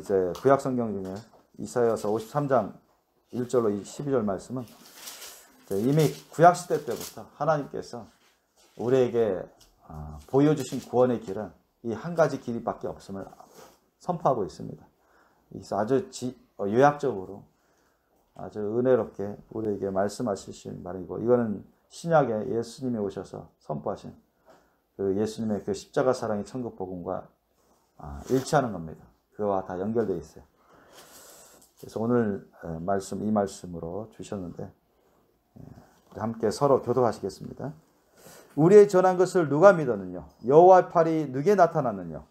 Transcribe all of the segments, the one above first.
이제 구약 성경 중에 이사야서 53장 1절로 12절 말씀은 이미 구약 시대 때부터 하나님께서 우리에게 보여주신 구원의 길은 이 한 가지 길밖에 없음을 선포하고 있습니다. 그래서 아주 요약적으로 아주 은혜롭게 우리에게 말씀하시신 말이고, 이거는 신약에 예수님이 오셔서 선포하신 그 예수님의 그 십자가 사랑의 천국 복음과 일치하는 겁니다. 그와 다 연결되어 있어요. 그래서 오늘 말씀, 이 말씀으로 주셨는데 함께 서로 교도하시겠습니다. 우리의 전한 것을 누가 믿었느냐? 여호와의 팔이 누구에 나타났느냐?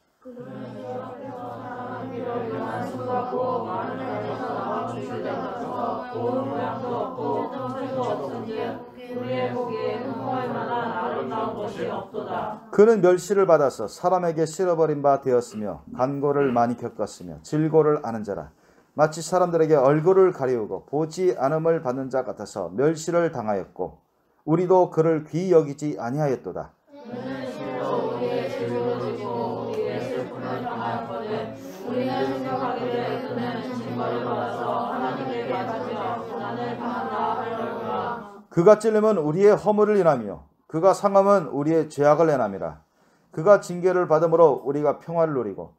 그는 멸시를 받아서 사람에게 실어버린 바 되었으며 간고를 많이 겪었으며 질고를 아는 자라. 마치 사람들에게 얼굴을 가리우고 보지 않음을 받는 자 같아서 멸시를 당하였고 우리도 그를 귀히 여기지 아니하였도다. 그는 실로 우리의 질고를 지고 우리의 슬픔을 당하였거든. 우리는 생각하기를 그는 징벌을 받아서 하나님께 맞으며 고난을 당한다 하려구나. 그가 찔림은 우리의 허물을 인하며 그가 상함은 우리의 죄악을 내남이라. 그가 징계를 받음으로 우리가 평화를 누리고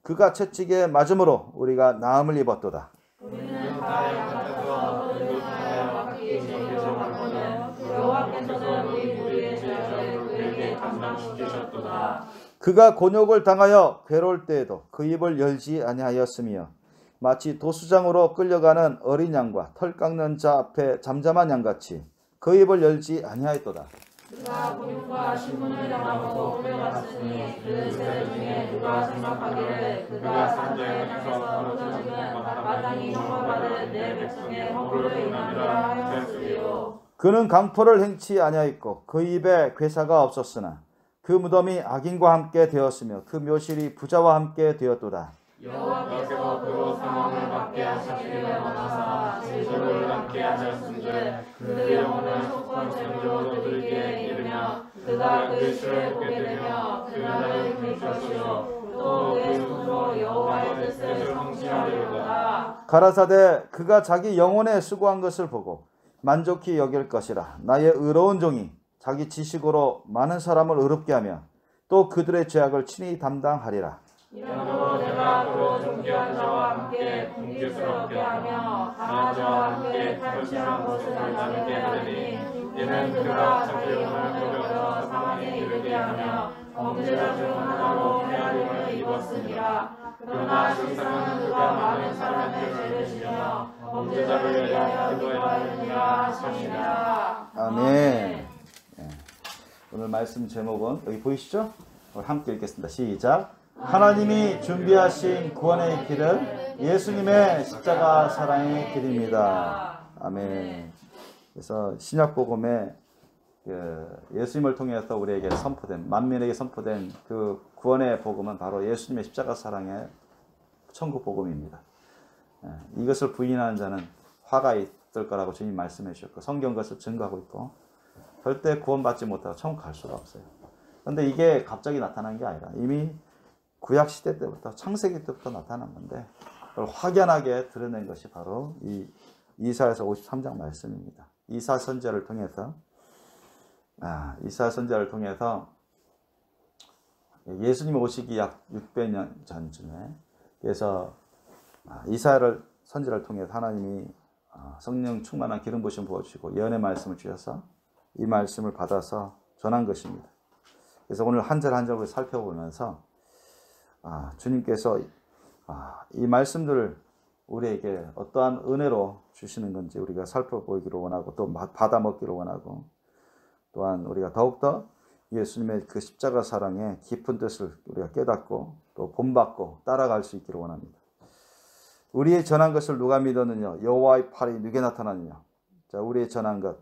그가 채찍에 맞음으로 우리가 나음을 입었도다. 우리는 다 양같아서 그를 위하여 각기 죄를 받거든. 여호와께서는 우리의 죄를 그에게 담당시키셨도다. 그가 곤욕을 당하여 괴로울 때에도 그 입을 열지 아니하였으며 마치 도수장으로 끌려가는 어린 양과 털 깎는 자 앞에 잠잠한 양같이 그 입을 열지 아니하였도다. 그가 고육과 신문을 당하고 끌려갔으니 그 죄 중에 누가 생각하기를 그가 산자에서 떨어지면 마땅히 형벌받을 내 백성의 허물을 인하리라 하였으리요. 그는 강포를 행치 아니하였고 그 입에 괴사가 없었으나 그 무덤이 악인과 함께 되었으며 그 묘실이 부자와 함께 되었도다. 여호와께서 그로 상함을 받게 하시기를 원하사 제주를 함께 하셨은즉 그 영혼을 첫 번째 로 들게 이르며 그가 그 시를 보게 되며 그날을 볼 것이요 또 그 손으로 여호와의 뜻을 성취하리로다. 가라사대 그가 자기 영혼에 수고한 것을 보고 만족히 여길 것이라. 나의 의로운 종이 자기 지식으로 많은 사람을 의롭게 하며 또 그들의 죄악을 친히 담당하리라. 이러므로 내가 그로 존귀한 자와 함께 궁기스럽게 하며 강한 자와 함께 탈취한 것을 나누게 하리니 이는 그가 자기 영혼을 거두어 사망에 이르게 하며 범죄자 중 하나로 헤아림을 입었으니라. 그러나 실상은 그가 많은 사람의 죄를 지며 범죄자를 위하여 기도하였느니라 하시니라. 아멘. 오늘 말씀 제목은 여기 보이시죠? 우리 함께 읽겠습니다. 시작. 하나님이 준비하신 구원의 길은 예수님의 십자가 사랑의 길입니다. 아멘. 그래서 신약복음에 예수님을 통해서 우리에게 선포된, 만민에게 선포된 그 구원의 복음은 바로 예수님의 십자가 사랑의 천국 복음입니다. 이것을 부인하는 자는 화가 있을 거라고 주님 말씀해 주셨고 성경 것을 증거하고 있고 절대 구원받지 못하고 천국 갈 수가 없어요. 그런데 이게 갑자기 나타난 게 아니라 이미 구약 시대 때부터 창세기 때부터 나타난 건데 그걸 확연하게 드러낸 것이 바로 이 이사야서 53장 말씀입니다. 이사 선지자를 통해서 예수님 오시기 약 600년 전쯤에 그래서 이사야를 선지자를 통해서 하나님이 성령 충만한 기름 부으심 부어주시고 예언의 말씀을 주셔서 이 말씀을 받아서 전한 것입니다. 그래서 오늘 한 절 한 절을 살펴보면서 주님께서 이 말씀들을 우리에게 어떠한 은혜로 주시는 건지 우리가 살펴보기를 원하고 또 받아 먹기를 원하고 또한 우리가 더욱더 예수님의 그 십자가 사랑의 깊은 뜻을 우리가 깨닫고 또 본받고 따라갈 수 있기를 원합니다. 우리의 전한 것을 누가 믿었느냐? 여호와의 팔이 누구에게 나타났느냐? 자, 우리의 전한 것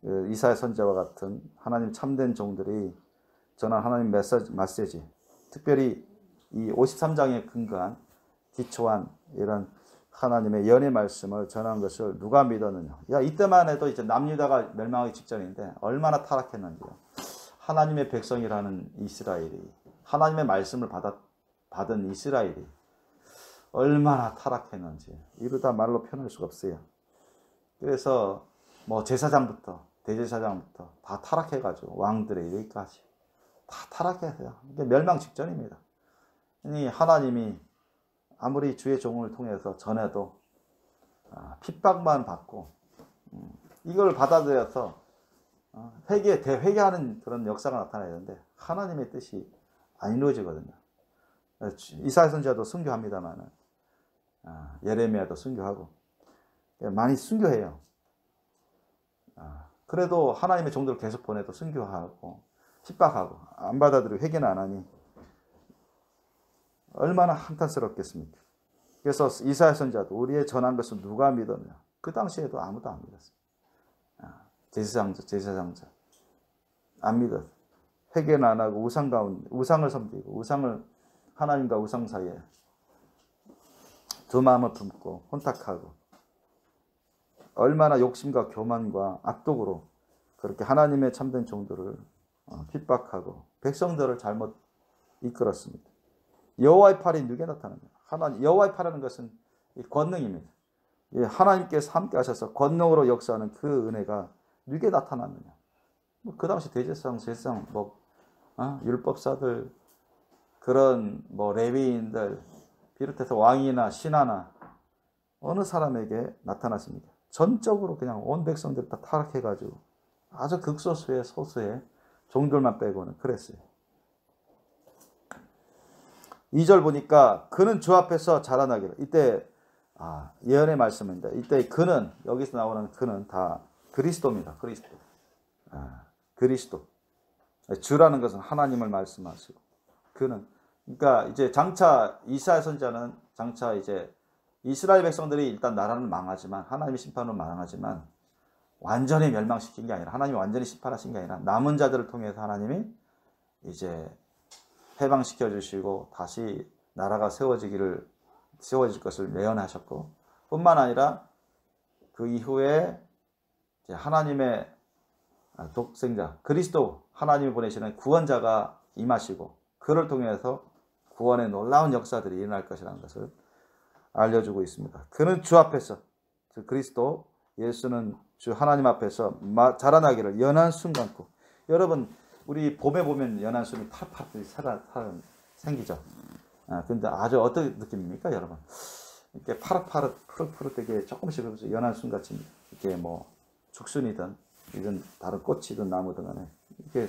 이사야 선지자와 같은 하나님 참된 종들이 전한 하나님 메시지 특별히 이 53장에 근거한 기초한 이런 하나님의 연의 말씀을 전한 것을 누가 믿었느냐. 이때만 해도 이제 남유다가 멸망하기 직전인데 얼마나 타락했는지요. 하나님의 백성이라는 이스라엘이 하나님의 말씀을 받은 이스라엘이 얼마나 타락했는지 이루다 말로 표현할 수가 없어요. 그래서 뭐 제사장부터 대제사장부터 다 타락해가지고 왕들의 이르기까지 다 타락했어요. 이게 멸망 직전입니다. 이 하나님이 아무리 주의 종을 통해서 전해도 핍박만 받고 이걸 받아들여서 대회개하는 그런 역사가 나타나야 되는데 하나님의 뜻이 안 이루어지거든요. 이사야 선지자도 순교합니다만 예레미야도 순교하고 많이 순교해요. 그래도 하나님의 종들을 계속 보내도 순교하고 핍박하고 안 받아들이고 회개는 안 하니 얼마나 한탄스럽겠습니까? 그래서 이사야 선지자도 우리의 전한 것을 누가 믿었냐? 그 당시에도 아무도 안 믿었어요. 제사장자 안 믿었어요. 회개는 안 하고 우상 가운데 우상을 섬기고 우상을 하나님과 우상 사이에 두 마음을 품고 혼탁하고 얼마나 욕심과 교만과 악독으로 그렇게 하나님의 참된 종들을 핍박하고 백성들을 잘못 이끌었습니다. 여호와의 팔이 누구에 나타납니다. 여호와의 팔이라는 것은 권능입니다. 하나님께서 함께 하셔서 권능으로 역사하는 그 은혜가 누구에 나타났느냐. 그 당시 대제사장, 제사장, 율법사들, 그런 레위인들 비롯해서 왕이나 신하나 어느 사람에게 나타났습니까? 전적으로 그냥 온 백성들 다 타락해가지고 아주 극소수의 소수의 종들만 빼고는 그랬어요. 2절 보니까 그는 주 앞에서 자라나기를. 이때 예언의 말씀입니다. 이때 그는, 여기서 나오는 그는 다 그리스도입니다. 그리스도. 주라는 것은 하나님을 말씀하시고 그는, 그러니까 이제 장차 이사야 선지자는 장차 이제 이스라엘 백성들이 일단 나라는 망하지만 하나님의 심판으로 망하지만 완전히 멸망시킨 게 아니라 하나님이 완전히 심판하신 게 아니라 남은 자들을 통해서 하나님이 이제 해방시켜 주시고 다시 나라가 세워질 것을 예언하셨고 뿐만 아니라 그 이후에 이제 하나님의 독생자 그리스도 하나님이 보내시는 구원자가 임하시고 그를 통해서 구원의 놀라운 역사들이 일어날 것이라는 것을 알려주고 있습니다. 그는 주 앞에서 그리스도 예수는 주 하나님 앞에서 자라나기를 연한 순 같고 여러분 우리 봄에 보면 연한 순이 파랗게 생기죠. 근데 아주 어떤 느낌입니까, 여러분? 이렇게 푸릇푸릇하게 조금씩 연한 순 같이 이렇게 죽순이든 이런 다른 꽃이든 나무든 간에 이렇게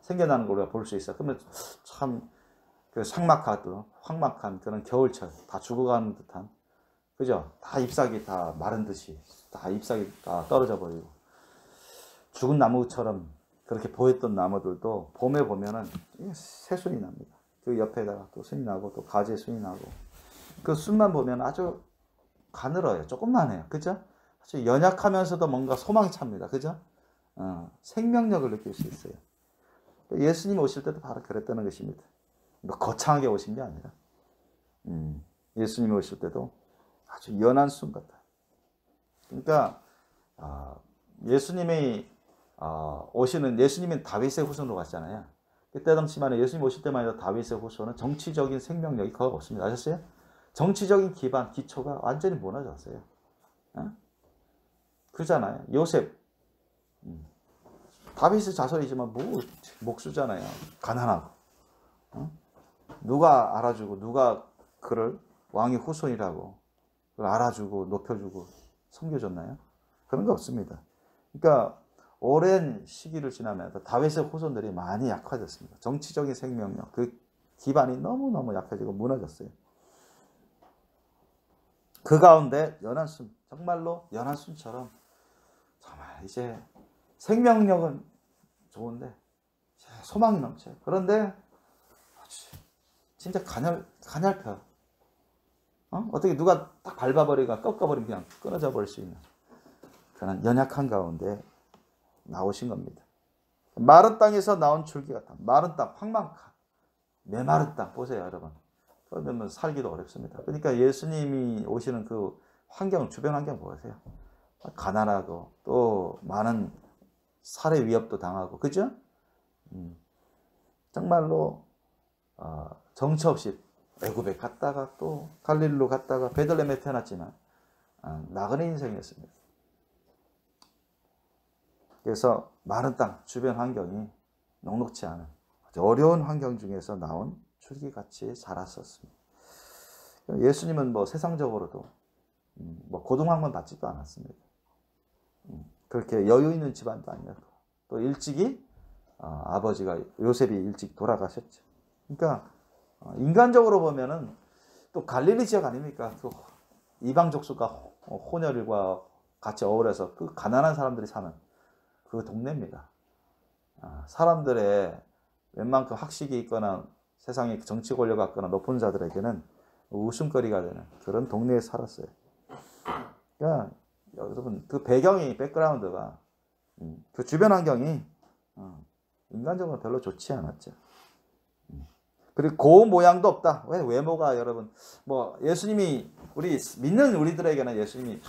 생겨나는 걸 우리가 볼 수 있어요. 그러면 참 그 황막한 그런 겨울철 다 죽어가는 듯한 그죠? 다 잎사귀 다 마른 듯이 다 잎사귀 다 떨어져 버리고 죽은 나무처럼 그렇게 보였던 나무들도 봄에 보면은 새순이 납니다. 그 옆에다가 또 순이 나고 또 가지에 순이 나고 그 순만 보면 아주 가늘어요. 조금만 해요. 그죠? 아주 연약하면서도 뭔가 소망이 찹니다. 그죠? 생명력을 느낄 수 있어요. 예수님 오실 때도 바로 그랬다는 것입니다. 거창하게 오신 게 아니라 예수님이 오실 때도 아주 연한 순 같아요. 그러니까 예수님이 오시는 예수님은 다윗의 후손으로 갔잖아요. 그때 당시만 예수님 오실 때만 해도 다윗의 후손은 정치적인 생명력이 거의 없습니다. 아셨어요? 정치적인 기반, 기초가 완전히 무너졌어요. 그잖아요. 요셉 다윗의 자손이지만 목수잖아요. 가난하고 누가 알아주고 누가 그를 왕의 후손이라고 그걸 알아주고 높여주고 섬겨줬나요? 그런 거 없습니다. 그러니까 오랜 시기를 지나면서 다윗의 후손들이 많이 약화졌습니다. 정치적인 생명력, 그 기반이 너무너무 약해지고 무너졌어요. 그 가운데 연한 순, 정말로 연한 순처럼 정말 이제 생명력은 좋은데 소망이 넘쳐요. 그런데 진짜 가냘펴요. 어떻게 누가 딱 밟아버리거나 꺾어버리면 그냥 끊어져 버릴 수 있는 그런 연약한 가운데 나오신 겁니다. 마른 땅에서 나온 줄기 같아. 마른 땅, 황망한 메마른 땅 보세요, 여러분. 그러면 살기도 어렵습니다. 그러니까 예수님이 오시는 그 환경, 주변 환경 보세요. 가난하고 또 많은 살해 위협도 당하고, 그죠? 정말로 정처 없이 애굽에 갔다가 또 갈릴리로 갔다가 베들레헴에 태어났지만 나그네 인생이었습니다. 그래서 마른 땅 주변 환경이 녹록지 않은 아주 어려운 환경 중에서 나온 줄기같이 자랐었습니다. 예수님은 뭐 세상적으로도 뭐 고등학문 받지도 않았습니다. 그렇게 여유 있는 집안도 아니었고 또 일찍이 아버지가 요셉이 일찍 돌아가셨죠. 그러니까 인간적으로 보면은 또 갈릴리 지역 아닙니까? 또 이방 족속과 혼혈과 같이 어울려서 그 가난한 사람들이 사는 그 동네입니다. 사람들의 웬만큼 학식이 있거나 세상에 정치 권력이 있거나 높은 자들에게는 웃음거리가 되는 그런 동네에 살았어요. 그러니까 여러분 그 배경이 백그라운드가 그 주변 환경이 인간적으로 별로 좋지 않았죠. 그리고 고운 모양도 없다. 왜 외모가 여러분 뭐 예수님이 우리 믿는 우리들에게는 예수님이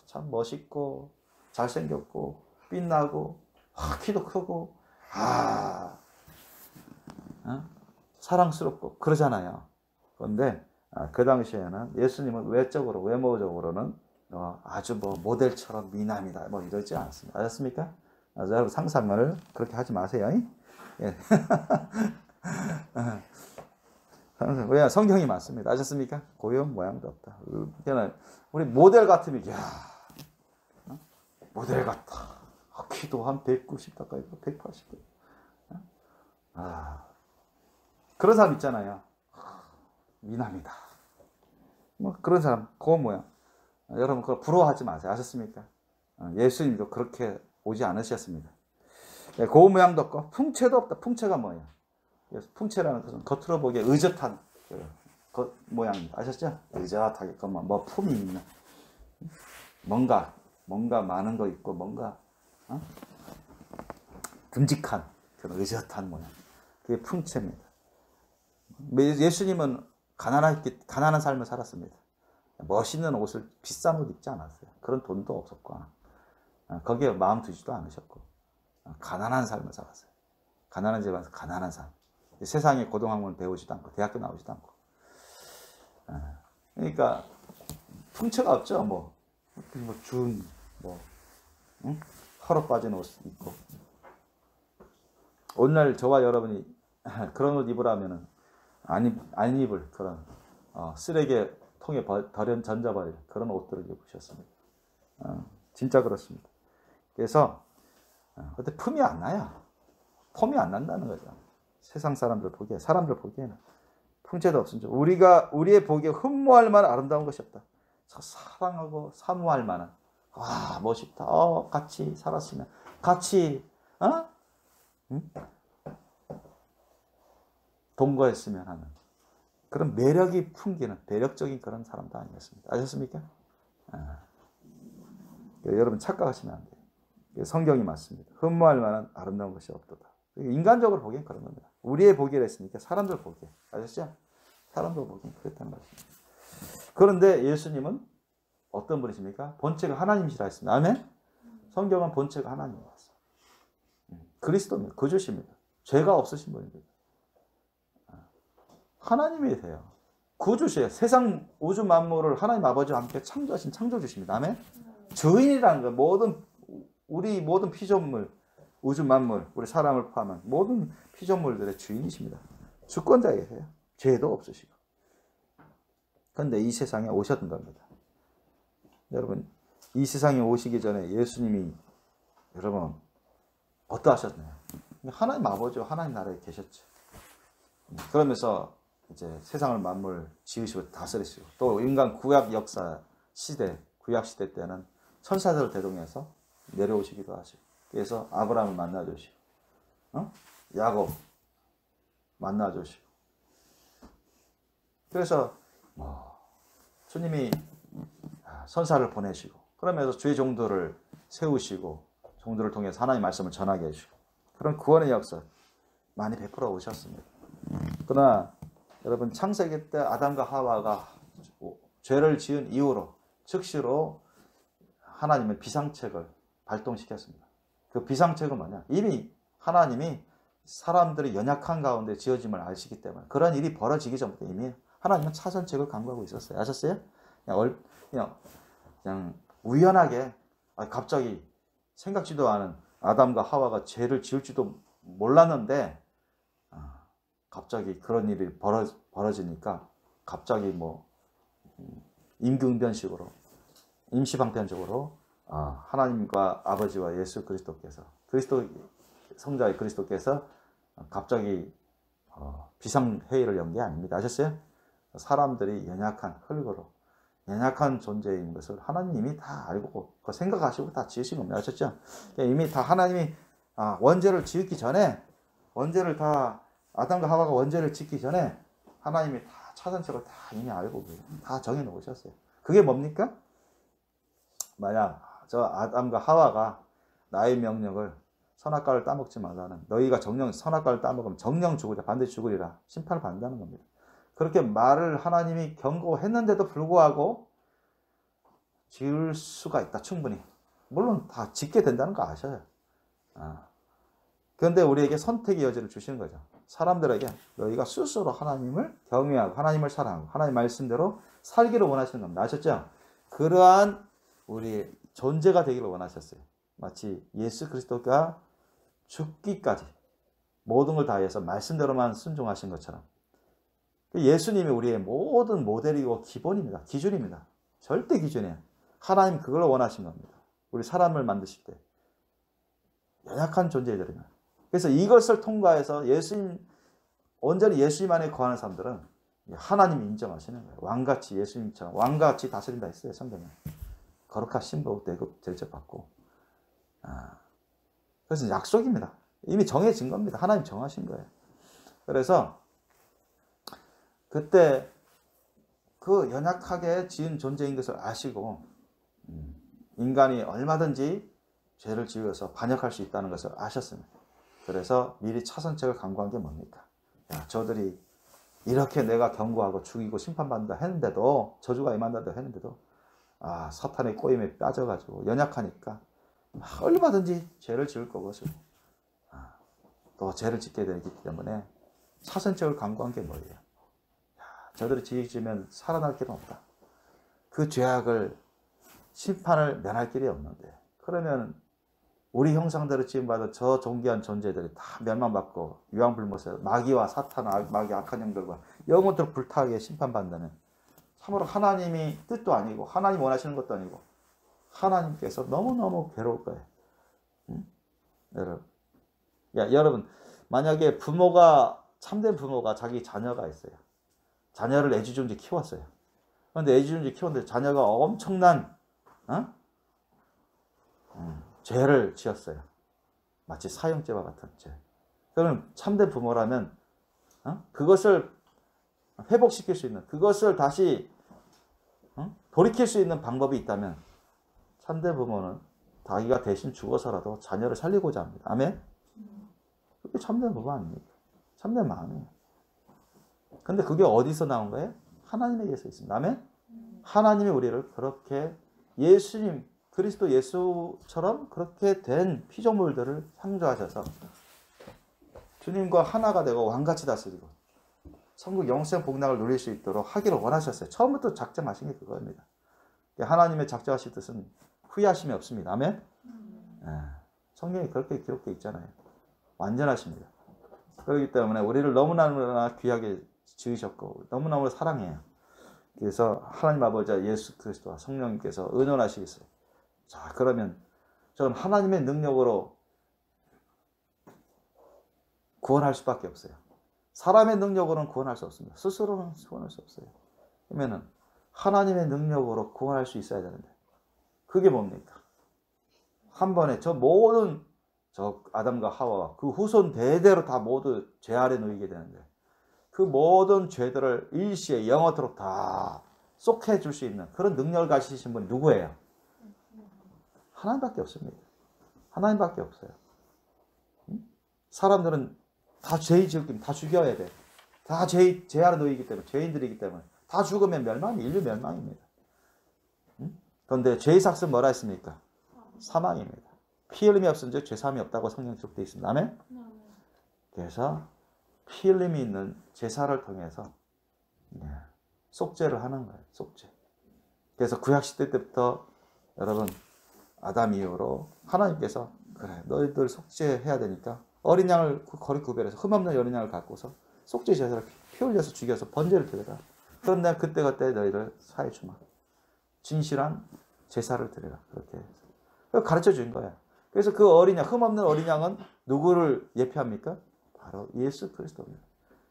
참 멋있고 잘생겼고 빛나고 키도 크고 사랑스럽고 그러잖아요. 그런데 그 당시에는 예수님은 외적으로 외모적으로는 아주 뭐 모델처럼 미남이다 뭐 이러지 않았습니다. 아셨습니까? 여러분 상상을 그렇게 하지 마세요. 예. 왜 성경이 맞습니다. 아셨습니까? 고운 모양도 없다. 우리 모델 같으면 모델 같다. 키도 한 190 가까이 180. 그런 사람 있잖아요. 미남이다. 뭐 그런 사람 고운 모양. 여러분 그거 부러워하지 마세요. 아셨습니까? 예수님도 그렇게 오지 않으셨습니다. 고운 모양도 없고 풍채도 없다. 풍채가 뭐예요? 풍채라는 것은 겉으로 보기에 의젓한 겉 모양입니다. 아셨죠? 의젓하게 뭐 품이 있는 뭔가 많은 거 있고 뭔가 듬직한 그런 의젓한 모양. 그게 풍채입니다. 예수님은 가난한 삶을 살았습니다. 멋있는 옷을 비싼 옷 입지 않았어요. 그런 돈도 없었고 거기에 마음 두지도 않으셨고 가난한 삶을 살았어요. 가난한 집안에서 가난한 삶. 세상에 고등학문을 배우지도 않고 대학교 나오지도 않고 그러니까 풍채가 없죠. 헐어 빠진 옷 입고 오늘 저와 여러분이 그런 옷 입으라면은 안 입을 그런 쓰레기 통에 던져버릴 그런 옷들을 입으셨습니다. 진짜 그렇습니다. 그래서 그때 품이 안 나요. 폼이 안 난다는 거죠. 세상 사람들 보기에는 풍채도 없은 줄 우리의 보기에 흠모할 만한 아름다운 것이 없다. 사랑하고 사모할 만한 멋있다. 같이 살았으면 같이 동거했으면 하는 그런 매력이 풍기는 매력적인 그런 사람도 아니었습니다. 아셨습니까? 여러분 착각하시면 안 돼요. 성경이 맞습니다. 흠모할 만한 아름다운 것이 없도다. 인간적으로 보기엔 그런 겁니다. 우리의 보기를 했으니까 사람들 보기에. 아셨죠? 사람들 보기엔 그랬다는 것입니다. 그런데 예수님은 어떤 분이십니까? 본체가 하나님이시라 했습니다. 아멘? 성경은 본체가 하나님이었어요. 그리스도입니다. 구주십니다. 죄가 없으신 분입니다. 하나님이세요. 구주세요. 세상 우주 만물을 하나님 아버지와 함께 창조하신 창조주십니다. 아멘? 주인이라는 거 우리 모든 피조물 우주 만물 우리 사람을 포함한 모든 피조물들의 주인이십니다. 주권자이세요. 죄도 없으시고. 그런데 이 세상에 오셨던 겁니다. 여러분 이 세상에 오시기 전에 예수님이 여러분 어떠하셨나요? 하나님 아버지와 하나님 나라에 계셨죠. 그러면서 이제 세상을 만물 지으시고 다스리시고 또 인간 구약 역사 시대 구약 시대 때는 천사들을 대동해서 내려오시기도 하시고 그래서 아브라함을 만나주시고 야곱 만나주시고 그래서 주님이 선사를 보내시고 그러면서 주의 종들을 세우시고 종들을 통해서 하나님의 말씀을 전하게 해주시고 그런 구원의 역사 많이 베풀어 오셨습니다. 그러나 여러분 창세기 때 아담과 하와가 죄를 지은 이후로 즉시로 하나님은 비상책을 발동시켰습니다. 그 비상책은 뭐냐? 이미 하나님이 사람들이 연약한 가운데 지어짐을 아시기 때문에 그런 일이 벌어지기 전부터 이미 하나님은 차선책을 강구하고 있었어요. 아셨어요? 그냥 우연하게 갑자기 생각지도 않은 아담과 하와가 죄를 지을지도 몰랐는데 갑자기 그런 일이 벌어지니까 갑자기 뭐 임기응변식으로 임시방편적으로 하나님과 아버지와 예수 그리스도께서 성자의 그리스도께서 갑자기 비상회의를 연 게 아닙니다. 아셨어요? 사람들이 연약한 흙으로 연약한 존재인 것을 하나님이 다 알고 생각하시고 다 지으신 겁니다. 아셨죠? 이미 다 하나님이 원죄를 지었기 전에 원죄를 다 아담과 하와가 원죄를 짓기 전에 하나님이 다 차선책을 다 이미 알고 다 정해 놓으셨어요. 그게 뭡니까? 만약 저 아담과 하와가 나의 명령을 선악과를 따먹지 말라는 너희가 선악과를 따먹으면 정령 죽으리라 반드시 죽으리라 심판을 받는다는 겁니다. 그렇게 말을 하나님이 경고했는데도 불구하고 지을 수가 있다. 충분히. 물론 다 짓게 된다는 거 아셔요. 그런데 우리에게 선택의 여지를 주시는 거죠. 사람들에게 너희가 스스로 하나님을 경외하고 하나님을 사랑하고 하나님 말씀대로 살기를 원하시는 겁니다. 아셨죠? 그러한 우리 존재가 되기를 원하셨어요. 마치 예수 그리스도가 죽기까지 모든 걸 다해서 말씀대로만 순종하신 것처럼 예수님이 우리의 모든 모델이고 기본입니다. 기준입니다. 절대 기준이에요. 하나님 그걸 원하신 겁니다. 우리 사람을 만드실 때 연약한 존재들이면 그래서 이것을 통과해서 온전히 예수님 안에 거하는 사람들은 하나님이 인정하시는 거예요. 왕같이 예수님처럼 왕같이 다스린다 했어요. 성경에. 거룩한 신부 대급 대접받고 그래서 약속입니다. 이미 정해진 겁니다. 하나님 정하신 거예요. 그래서 그때 그 연약하게 지은 존재인 것을 아시고 인간이 얼마든지 죄를 지어서 반역할 수 있다는 것을 아셨습니다. 그래서 미리 차선책을 강구한 게 뭡니까? 저들이 이렇게 내가 경고하고 죽이고 심판받는다 했는데도 저주가 임한다 했는데도 사탄의 꼬임에 빠져가지고 연약하니까 얼마든지 죄를 지을 것을 또 죄를 짓게 되기 때문에 차선책을 강구한 게 뭐예요? 저들이 지으면 살아날 길은 없다. 그 죄악을 심판을 면할 길이 없는데 그러면 우리 형상대로 지음받은 저 존귀한 존재들이 다 멸망받고 유황불못에 마귀와 사탄, 마귀 악한 영들과 영원토록 불타게 심판받는다면 참으로 하나님이 뜻도 아니고 하나님 원하시는 것도 아니고 하나님께서 너무너무 괴로울 거예요. 여러분 만약에 참된 부모가 자기 자녀가 있어요. 자녀를 애지중지 키웠어요. 그런데 애지중지 키웠는데 자녀가 엄청난 죄를 지었어요. 마치 사형죄와 같은 죄. 그럼 참된 부모라면 그것을 회복시킬 수 있는 그것을 다시 돌이킬 수 있는 방법이 있다면 참된 부모는 자기가 대신 죽어서라도 자녀를 살리고자 합니다. 아멘? 그게 참된 부모 아닙니까? 참된 마음이에요. 근데 그게 어디서 나온 거예요? 하나님에게서 있습니다. 아멘? 하나님이 우리를 그렇게 예수님, 그리스도 예수처럼 그렇게 된 피조물들을 창조하셔서 주님과 하나가 되고 왕같이 다스리고 천국 영생 복락을 누릴 수 있도록 하기를 원하셨어요. 처음부터 작정하신 게 그겁니다. 하나님의 작정하신 뜻은 후회하심이 없습니다. 아멘? 성경에 그렇게 기록되어 있잖아요. 완전하십니다. 그렇기 때문에 우리를 너무나 귀하게 지으셨고 너무너무 사랑해요. 그래서 하나님 아버지와 예수 그리스도와 성령님께서 의논하시겠어요. 자, 그러면 저는 하나님의 능력으로 구원할 수밖에 없어요. 사람의 능력으로는 구원할 수 없습니다. 스스로는 구원할 수 없어요. 그러면은 하나님의 능력으로 구원할 수 있어야 되는데 그게 뭡니까? 한 번에 저 아담과 하와와 그 후손 대대로 다 모두 죄 아래 놓이게 되는데 그 모든 죄들을 일시에 영원토록 다 쏙해 줄 수 있는 그런 능력을 가지신 분이 누구예요? 하나님밖에 없습니다. 하나님밖에 없어요. 사람들은 다 죄 지었기 다 죽여야 돼. 다 죄 아래 놓이기 때문에 죄인들이기 때문에 다 죽으면 인류 멸망입니다. 그런데 죄의 삭은 뭐라 했습니까? 사망입니다. 피 흘림이 없은즉 죄사함이 없다고 성경 기록되어 있습니다. 아멘? 그래서 피 흘림이 있는 제사를 통해서 속죄를 하는 거예요. 속죄. 그래서 구약시대 때부터 여러분 아담 이후로 하나님께서 그래 너희들 속죄해야 되니까 어린 양을 거리 구별해서 흠없는 어린 양을 갖고서 속죄 제사를 피 흘려서 죽여서 번제를 드려라. 그런 내가 그때 너희를 사해 주마. 진실한 제사를 드려라. 그렇게 해서 가르쳐 준 거야. 그래서 그 어린 양, 흠없는 어린 양은 누구를 예표합니까? 바로 예수 그리스도입니다.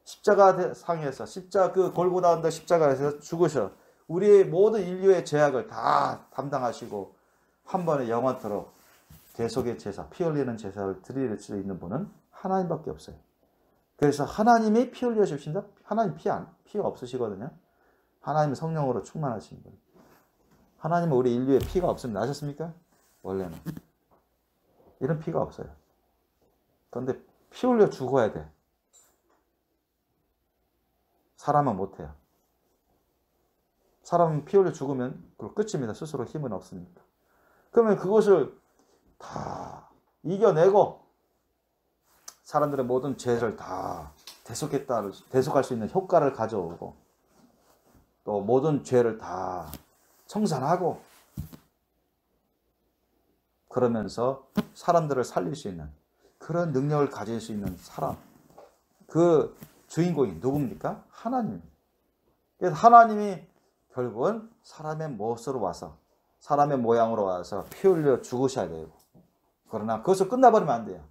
십자가 상에서 그 골고다 언덕 십자가에서 죽으셔 우리의 모든 인류의 죄악을 다 담당하시고 한 번에 영원토록 대속의 제사, 피 흘리는 제사를 드릴 수 있는 분은 하나님밖에 없어요. 그래서 하나님이 피 흘려 주신다. 하나님 피가 없으시거든요. 하나님은 성령으로 충만하신 분이에요. 하나님은 우리 인류에 피가 없습니다. 아셨습니까? 원래는 이런 피가 없어요. 그런데 피 흘려 죽어야 돼. 사람은 못해요. 사람은 피 흘려 죽으면 그걸 끝입니다. 스스로 힘은 없으니까. 그러면 그것을 다 이겨내고 사람들의 모든 죄를 다 대속할 수 있는 효과를 가져오고 또 모든 죄를 다 청산하고 그러면서 사람들을 살릴 수 있는 그런 능력을 가질 수 있는 사람, 그 주인공이 누굽니까? 하나님. 그래서 하나님이 결국은 사람의 모습으로 와서 사람의 모양으로 와서 피 흘려 죽으셔야 되고 그러나 그것을 끝나버리면 안 돼요.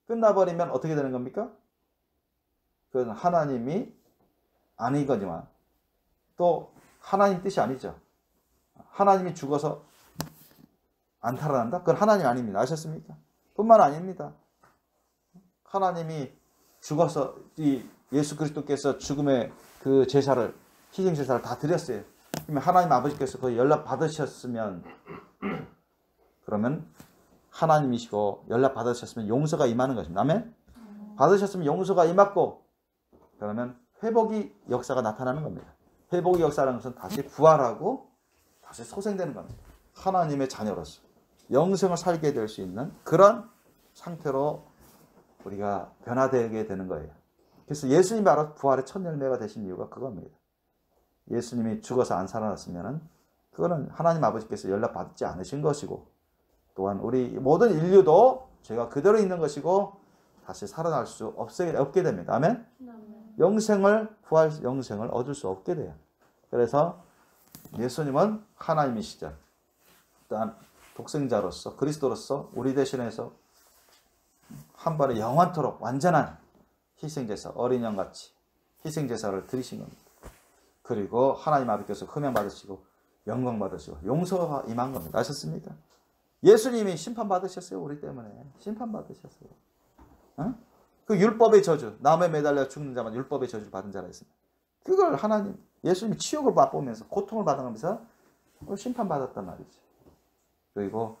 끝나버리면 어떻게 되는 겁니까? 그건 하나님이 아니거지만 또 하나님 뜻이 아니죠. 하나님이 죽어서 안 살아난다? 그건 하나님 아닙니다. 아셨습니까? 뿐만 아닙니다. 하나님이 죽어서 이 예수 그리스도께서 죽음의 그 제사를 희생 제사를 다 드렸어요. 그러면 하나님 아버지께서 그 연락 받으셨으면 그러면 하나님이시고 연락 받으셨으면 용서가 임하는 것입니다. 아멘? 받으셨으면 용서가 임했고 그러면 회복의 역사가 나타나는 겁니다. 회복의 역사라는 것은 다시 부활하고 다시 소생되는 겁니다. 하나님의 자녀로서 영생을 살게 될 수 있는 그런 상태로 우리가 변화되게 되는 거예요. 그래서 예수님이 바로 부활의 첫 열매가 되신 이유가 그겁니다. 예수님이 죽어서 안 살아났으면 그거는 하나님 아버지께서 연락받지 않으신 것이고 또한 우리 모든 인류도 죄가 그대로 있는 것이고 다시 살아날 수 없게 됩니다. 아멘? 부활 영생을 얻을 수 없게 돼요. 그래서 예수님은 하나님이시죠. 또한 독생자로서 그리스도로서 우리 대신해서 한 번에 영원토록 완전한 희생제사, 어린 양같이 희생제사를 드리신 겁니다. 그리고 하나님 아버지께서 흠양 받으시고 영광 받으시고 용서가 임한 겁니다. 아셨습니까? 예수님이 심판 받으셨어요. 우리 때문에 심판 받으셨어요. 어? 그 율법의 저주, 나무에 매달려 죽는 자만 율법의 저주를 받은 자라 했습니다. 그걸 하나님, 예수님이 치욕을 맛보면서 고통을 받아가면서 심판 받았단 말이죠. 그리고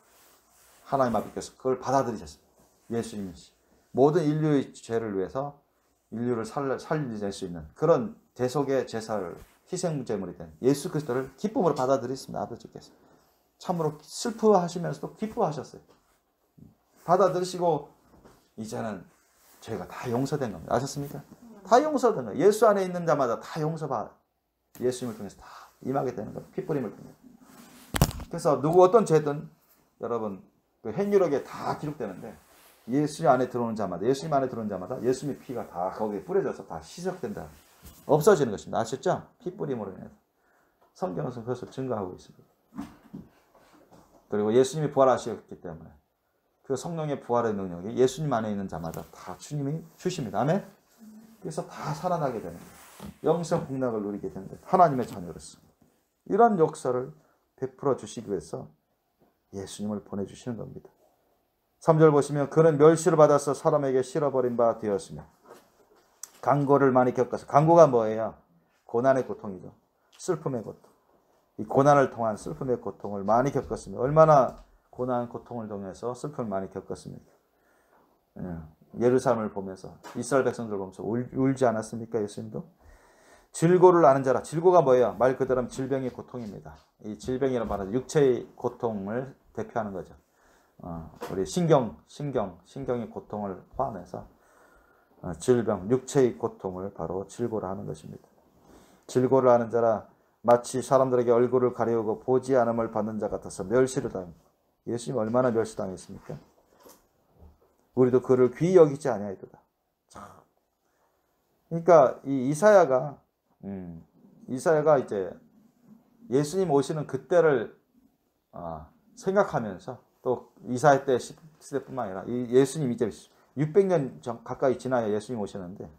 하나님 아버지께서 그걸 받아들이셨습니다. 예수님이 모든 인류의 죄를 위해서 인류를 살릴 수 있는 그런 대속의 제사를 희생제물이 된 예수 그리스도를 기쁨으로 받아들였습니다. 아버지께서 참으로 슬퍼하시면서도 기뻐하셨어요. 받아들이시고 이제는 죄가 다 용서된 겁니다. 아셨습니까? 다 용서된 거예요. 예수 안에 있는 자마다 다 용서받아 예수님을 통해서 다 임하게 되는 거예요. 피뿌림을 통해서. 그래서 누구 어떤 죄든 여러분 그 행위록에 다 기록되는데 예수님 안에 들어오는 자마다 예수님의 피가 다 거기에 뿌려져서 다 희석된다. 없어지는 것입니다. 아셨죠? 피뿌림으로 인해서. 성경에서 그것을 증거하고 있습니다. 그리고 예수님이 부활하셨기 때문에 그 성령의 부활의 능력이 예수님 안에 있는 자마다 다 주님이 주십니다. 아멘? 그래서 다 살아나게 되는 거예요. 영생 복락을 누리게 되는 거예요. 하나님의 자녀로서. 이런 역사를 베풀어 주시기 위해서 예수님을 보내주시는 겁니다. 3절 보시면 그는 멸시를 받아서 사람에게 실어버린 바 되었으며 간고를 많이 겪어서 간고가 뭐예요? 고난의 고통이죠. 슬픔의 고통. 이 고난을 통한 슬픔의 고통을 많이 겪었으며 얼마나 고난 고통을 통해서 슬픔을 많이 겪었습니까? 예루살렘을 보면서 이스라엘 백성들을 보면서 울지 않았습니까? 예수님도 질고를 아는 자라. 질고가 뭐예요? 말 그대로 질병의 고통입니다. 이 질병이란 말은 육체의 고통을 대표하는 거죠. 우리 신경의 고통을 포함해서 질병, 육체의 고통을 바로 질고라 하는 것입니다. 질고를 하는 자라 마치 사람들에게 얼굴을 가리우고 보지 않음을 받는 자 같아서 멸시를 당합니다. 예수님 얼마나 멸시당했습니까? 우리도 그를 귀히 여기지 아니하리로다. 그러니까 이 이사야가 이제 예수님 오시는 그때를 생각하면서 또 이사야 때 시대뿐만 아니라 이 예수님 이제 600년 가까이 지나야 예수님 오시는데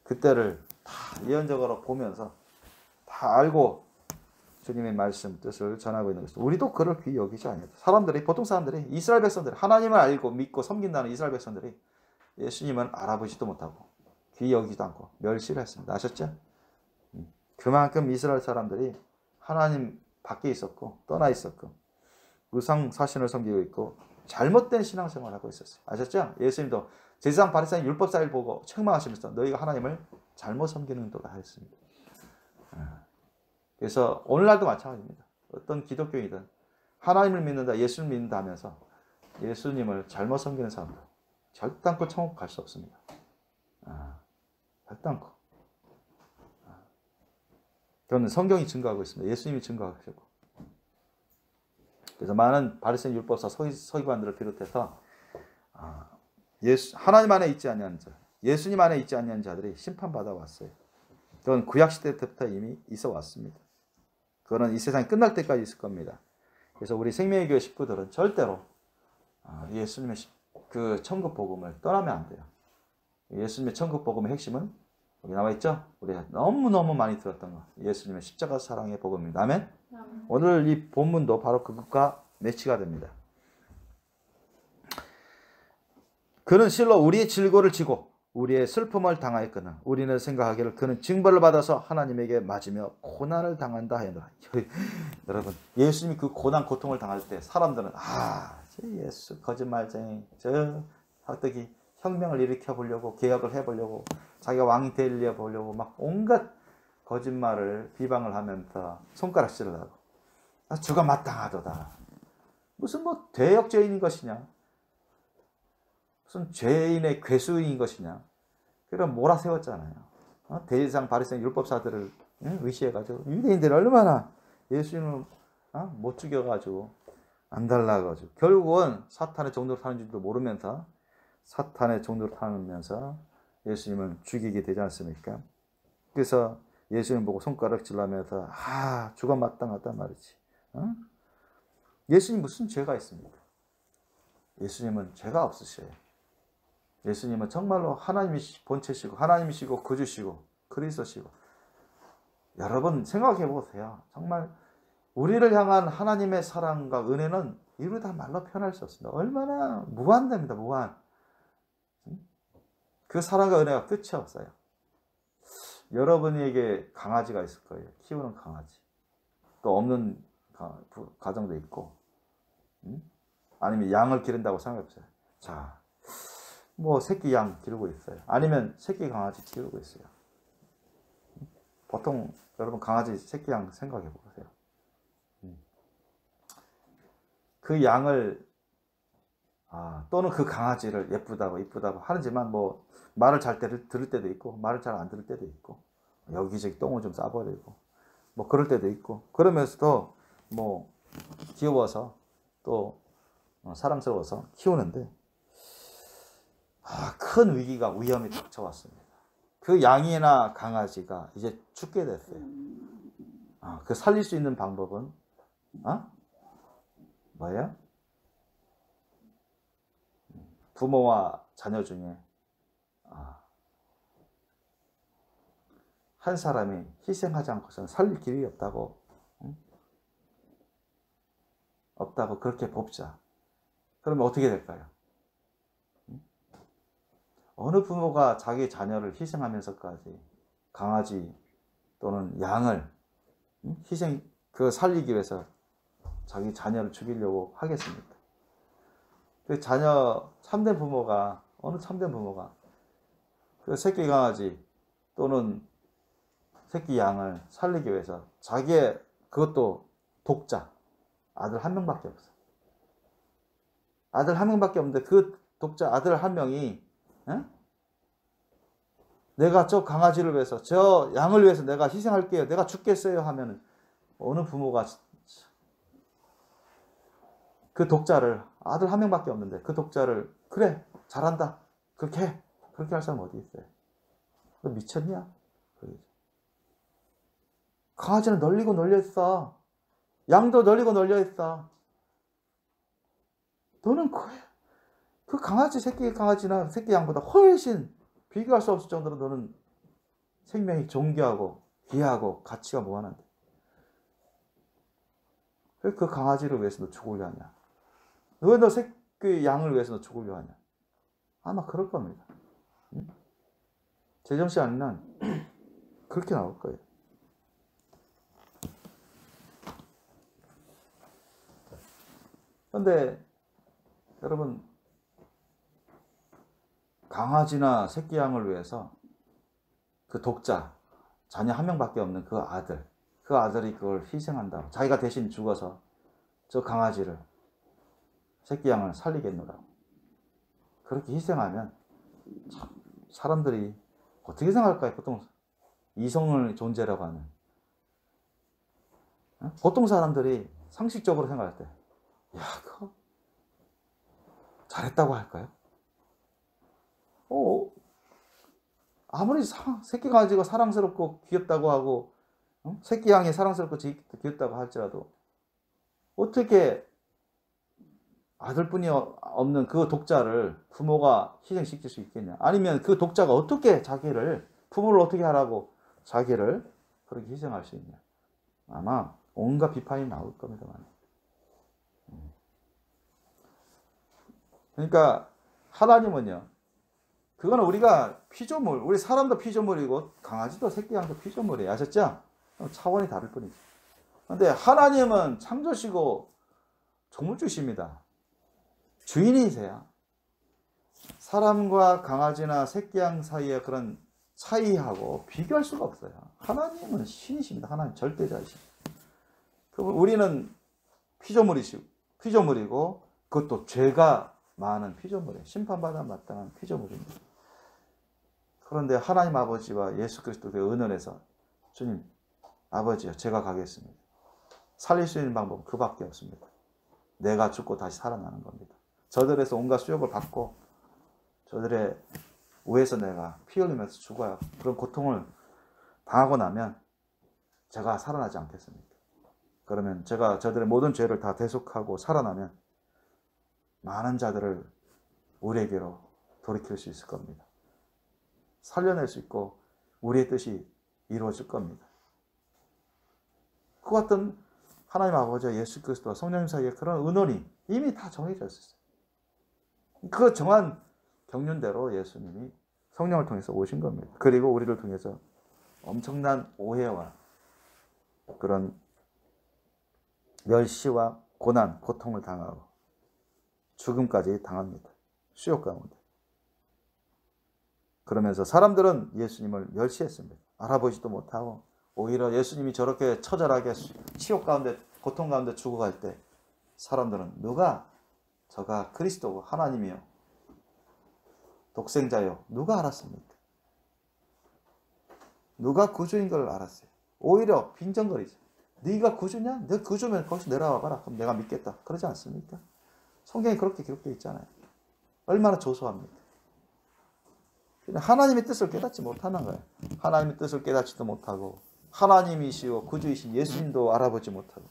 그때를 다 예언적으로 보면서 다 알고 주님의 말씀 뜻을 전하고 있는 것입니다. 우리도 그를 귀히 여기지 아니하다. 보통 사람들이 이스라엘 백성들이 하나님을 알고 믿고 섬긴다는 이스라엘 백성들이 예수님은 알아보지도 못하고 귀히 여기지도 않고 멸시를 했습니다. 아셨죠? 그만큼 이스라엘 사람들이 하나님 밖에 있었고 떠나 있었고 의상 사신을 섬기고 있고 잘못된 신앙생활을 하고 있었어요. 아셨죠? 예수님도 제사장 바리새인 율법사를 보고 책망하시면서 너희가 하나님을 잘못 섬기는 도다 하였습니다. 그래서 오늘날도 마찬가지입니다. 어떤 기독교이든 하나님을 믿는다, 예수를 믿는다 하면서 예수님을 잘못 섬기는 사람들 절단코 천국 갈 수 없습니다. 절단코. 그건 성경이 증거하고 있습니다. 예수님이 증거하셨고. 그래서 많은 바리새인 율법사 서기관들을 비롯해서 하나님 안에 있지 아니하는 자, 예수님 안에 있지 아니하는 자들이 심판받아 왔어요. 그건 구약 시대 때부터 이미 있어 왔습니다. 그거는 이 세상이 끝날 때까지 있을 겁니다. 그래서 우리 생명의 교회 식구들은 절대로 예수님의 그 천국 복음을 떠나면 안 돼요. 예수님의 천국 복음의 핵심은 여기 나와 있죠? 우리가 너무너무 많이 들었던 거. 예수님의 십자가 사랑의 복음입니다. 아멘? 오늘 이 본문도 바로 그것과 매치가 됩니다. 그는 실로 우리의 질고를 지고 우리의 슬픔을 당하였거늘 우리는 생각하기를 그는 징벌을 받아서 하나님에게 맞으며 고난을 당한다 하였노라. 여러분, 예수님이 그 고난 고통을 당할 때 사람들은 저 예수 거짓말쟁이, 저 학덕이 혁명을 일으켜 보려고 개혁을 해보려고 자기가 왕이 되려 보려고 막 온갖 거짓말을 비방을 하면서 손가락질을 하고 주가 마땅하도다. 무슨 뭐 대역죄인인 것이냐, 무슨 죄인의 괴수인 것이냐, 그런 몰아세웠잖아요. 대제사장 바리새인 율법사들을 의시해가지고 유대인들이 얼마나 예수님을 못 죽여가지고 안 달라가지고 결국은 사탄의 종도로 타는 줄도 모르면서 사탄의 종도로 타면서 예수님을 죽이게 되지 않습니까? 그래서 예수님 보고 손가락질하면서 주가 마땅하단 말이지. 예수님 무슨 죄가 있습니까? 예수님은 죄가 없으셔요. 예수님은 정말로 하나님이 본체시고 하나님이시고 구주시고 그리스도시고. 여러분 생각해 보세요. 정말 우리를 향한 하나님의 사랑과 은혜는 이루다 말로 표현할 수 없습니다. 얼마나 무한됩니다. 무한. 그 사랑과 은혜가 끝이 없어요. 여러분에게 강아지가 있을 거예요. 키우는 강아지. 또 없는 가정도 있고, 아니면 양을 기른다고 생각해보세요. 자, 뭐 새끼 양 기르고 있어요. 아니면 새끼 강아지 키우고 있어요. 보통 여러분 강아지 새끼 양 생각해 보세요. 그 양을 또는 그 강아지를 예쁘다고 이쁘다고 하지만 뭐 말을 잘 들을 때도 있고 말을 잘 안 들을 때도 있고 여기저기 똥을 좀 싸버리고 뭐 그럴 때도 있고 그러면서도 뭐 귀여워서 또 사랑스러워서 키우는데 큰 위기가 위험이 닥쳐왔습니다. 그 양이나 강아지가 이제 죽게 됐어요. 그 살릴 수 있는 방법은 뭐예요? 부모와 자녀 중에 한 사람이 희생하지 않고서는 살릴 길이 없다고 그렇게 봅자. 그러면 어떻게 될까요? 어느 부모가 자기 자녀를 희생하면서까지 강아지 또는 양을 살리기 위해서 자기 자녀를 죽이려고 하겠습니까? 그 자녀 참된 부모가 어느 참된 부모가 그 새끼 강아지 또는 새끼 양을 살리기 위해서 자기의 그것도 독자 아들 한 명밖에 없어. 아들 한 명밖에 없는데 그 독자 아들 한 명이 내가 저 강아지를 위해서, 저 양을 위해서 내가 희생할게요. 내가 죽겠어요 하면 어느 부모가 그 독자를, 아들 한 명밖에 없는데 그 독자를 그래 잘한다 그렇게 해. 그렇게 할 사람 어디 있어요? 너 미쳤냐? 강아지는 널리고 널려있어. 양도 널리고 널려있어. 너는 그 강아지, 새끼 강아지나 새끼 양보다 훨씬 비교할 수 없을 정도로 너는 생명이 존귀하고 귀하고 가치가 무한한데 왜 그 강아지를 위해서 너 죽으려 하냐? 왜 너 새끼 양을 위해서 너 죽으려 하냐? 아마 그럴 겁니다. 제정신 아니면 그렇게 나올 거예요. 그런데 여러분, 강아지나 새끼 양을 위해서 그 독자, 자녀 한 명밖에 없는 그 아들이 그걸 희생한다고, 자기가 대신 죽어서 저 강아지를, 새끼 양을 살리겠노라고 그렇게 희생하면 참 사람들이 어떻게 생각할까요? 보통 이성의 존재라고 하는, 보통 사람들이 상식적으로 생각할 때, 야, 그거 잘했다고 할까요? 아무리 새끼 강아지가 사랑스럽고 귀엽다고 하고, 새끼 양이 사랑스럽고 귀엽다고 할지라도 어떻게 아들뿐이 없는 그 독자를 부모가 희생시킬 수 있겠냐? 아니면 그 독자가 어떻게 부모를 어떻게 하라고 자기를 그렇게 희생할 수 있냐? 아마 온갖 비판이 나올 겁니다만. 그러니까 하나님은요, 그거는 우리가 피조물, 우리 사람도 피조물이고 강아지도 새끼 양도 피조물이에요. 아셨죠? 차원이 다를 뿐이죠. 그런데 하나님은 창조시고 조물주십니다. 주인이세요. 사람과 강아지나 새끼 양 사이의 그런 차이하고 비교할 수가 없어요. 하나님은 신이십니다. 하나님 절대자이십니다. 그럼 우리는 피조물이고 그것도 죄가 많은 피조물이에요. 심판받아 마땅한 피조물입니다. 그런데 하나님 아버지와 예수 그리스도의 은혜에서 주님, 아버지요, 제가 가겠습니다. 살릴 수 있는 방법은 그밖에 없습니다. 내가 죽고 다시 살아나는 겁니다. 저들에서 온갖 수욕을 받고 저들의 우에서 내가 피 흘리면서 죽어요. 그런 고통을 당하고 나면 제가 살아나지 않겠습니까? 그러면 제가 저들의 모든 죄를 다 대속하고 살아나면 많은 자들을 우리에게로 돌이킬 수 있을 겁니다. 살려낼 수 있고 우리의 뜻이 이루어질 겁니다. 그 같은 하나님 아버지와 예수 그리스도와 성령님 사이에 그런 은원이 이미 다 정해져 있었어요. 그 정한 경륜대로 예수님이 성령을 통해서 오신 겁니다. 그리고 우리를 통해서 엄청난 오해와 그런 멸시와 고난, 고통을 당하고 죽음까지 당합니다. 수욕 가운데. 그러면서 사람들은 예수님을 멸시했습니다. 알아보지도 못하고 오히려 예수님이 저렇게 처절하게 치욕 가운데, 고통 가운데 죽어갈 때 사람들은 누가 저가 그리스도고 하나님이요, 독생자요, 누가 알았습니까? 누가 구주인 걸 알았어요. 오히려 빈정거리죠. 네가 구주냐? 너 구주면 거기서 내려와 봐라. 그럼 내가 믿겠다. 그러지 않습니까? 성경에 그렇게 기록되어 있잖아요. 얼마나 조소합니까? 하나님의 뜻을 깨닫지 못하는 거예요. 하나님의 뜻을 깨닫지도 못하고 하나님이시오 구주이신 예수님도 알아보지 못하고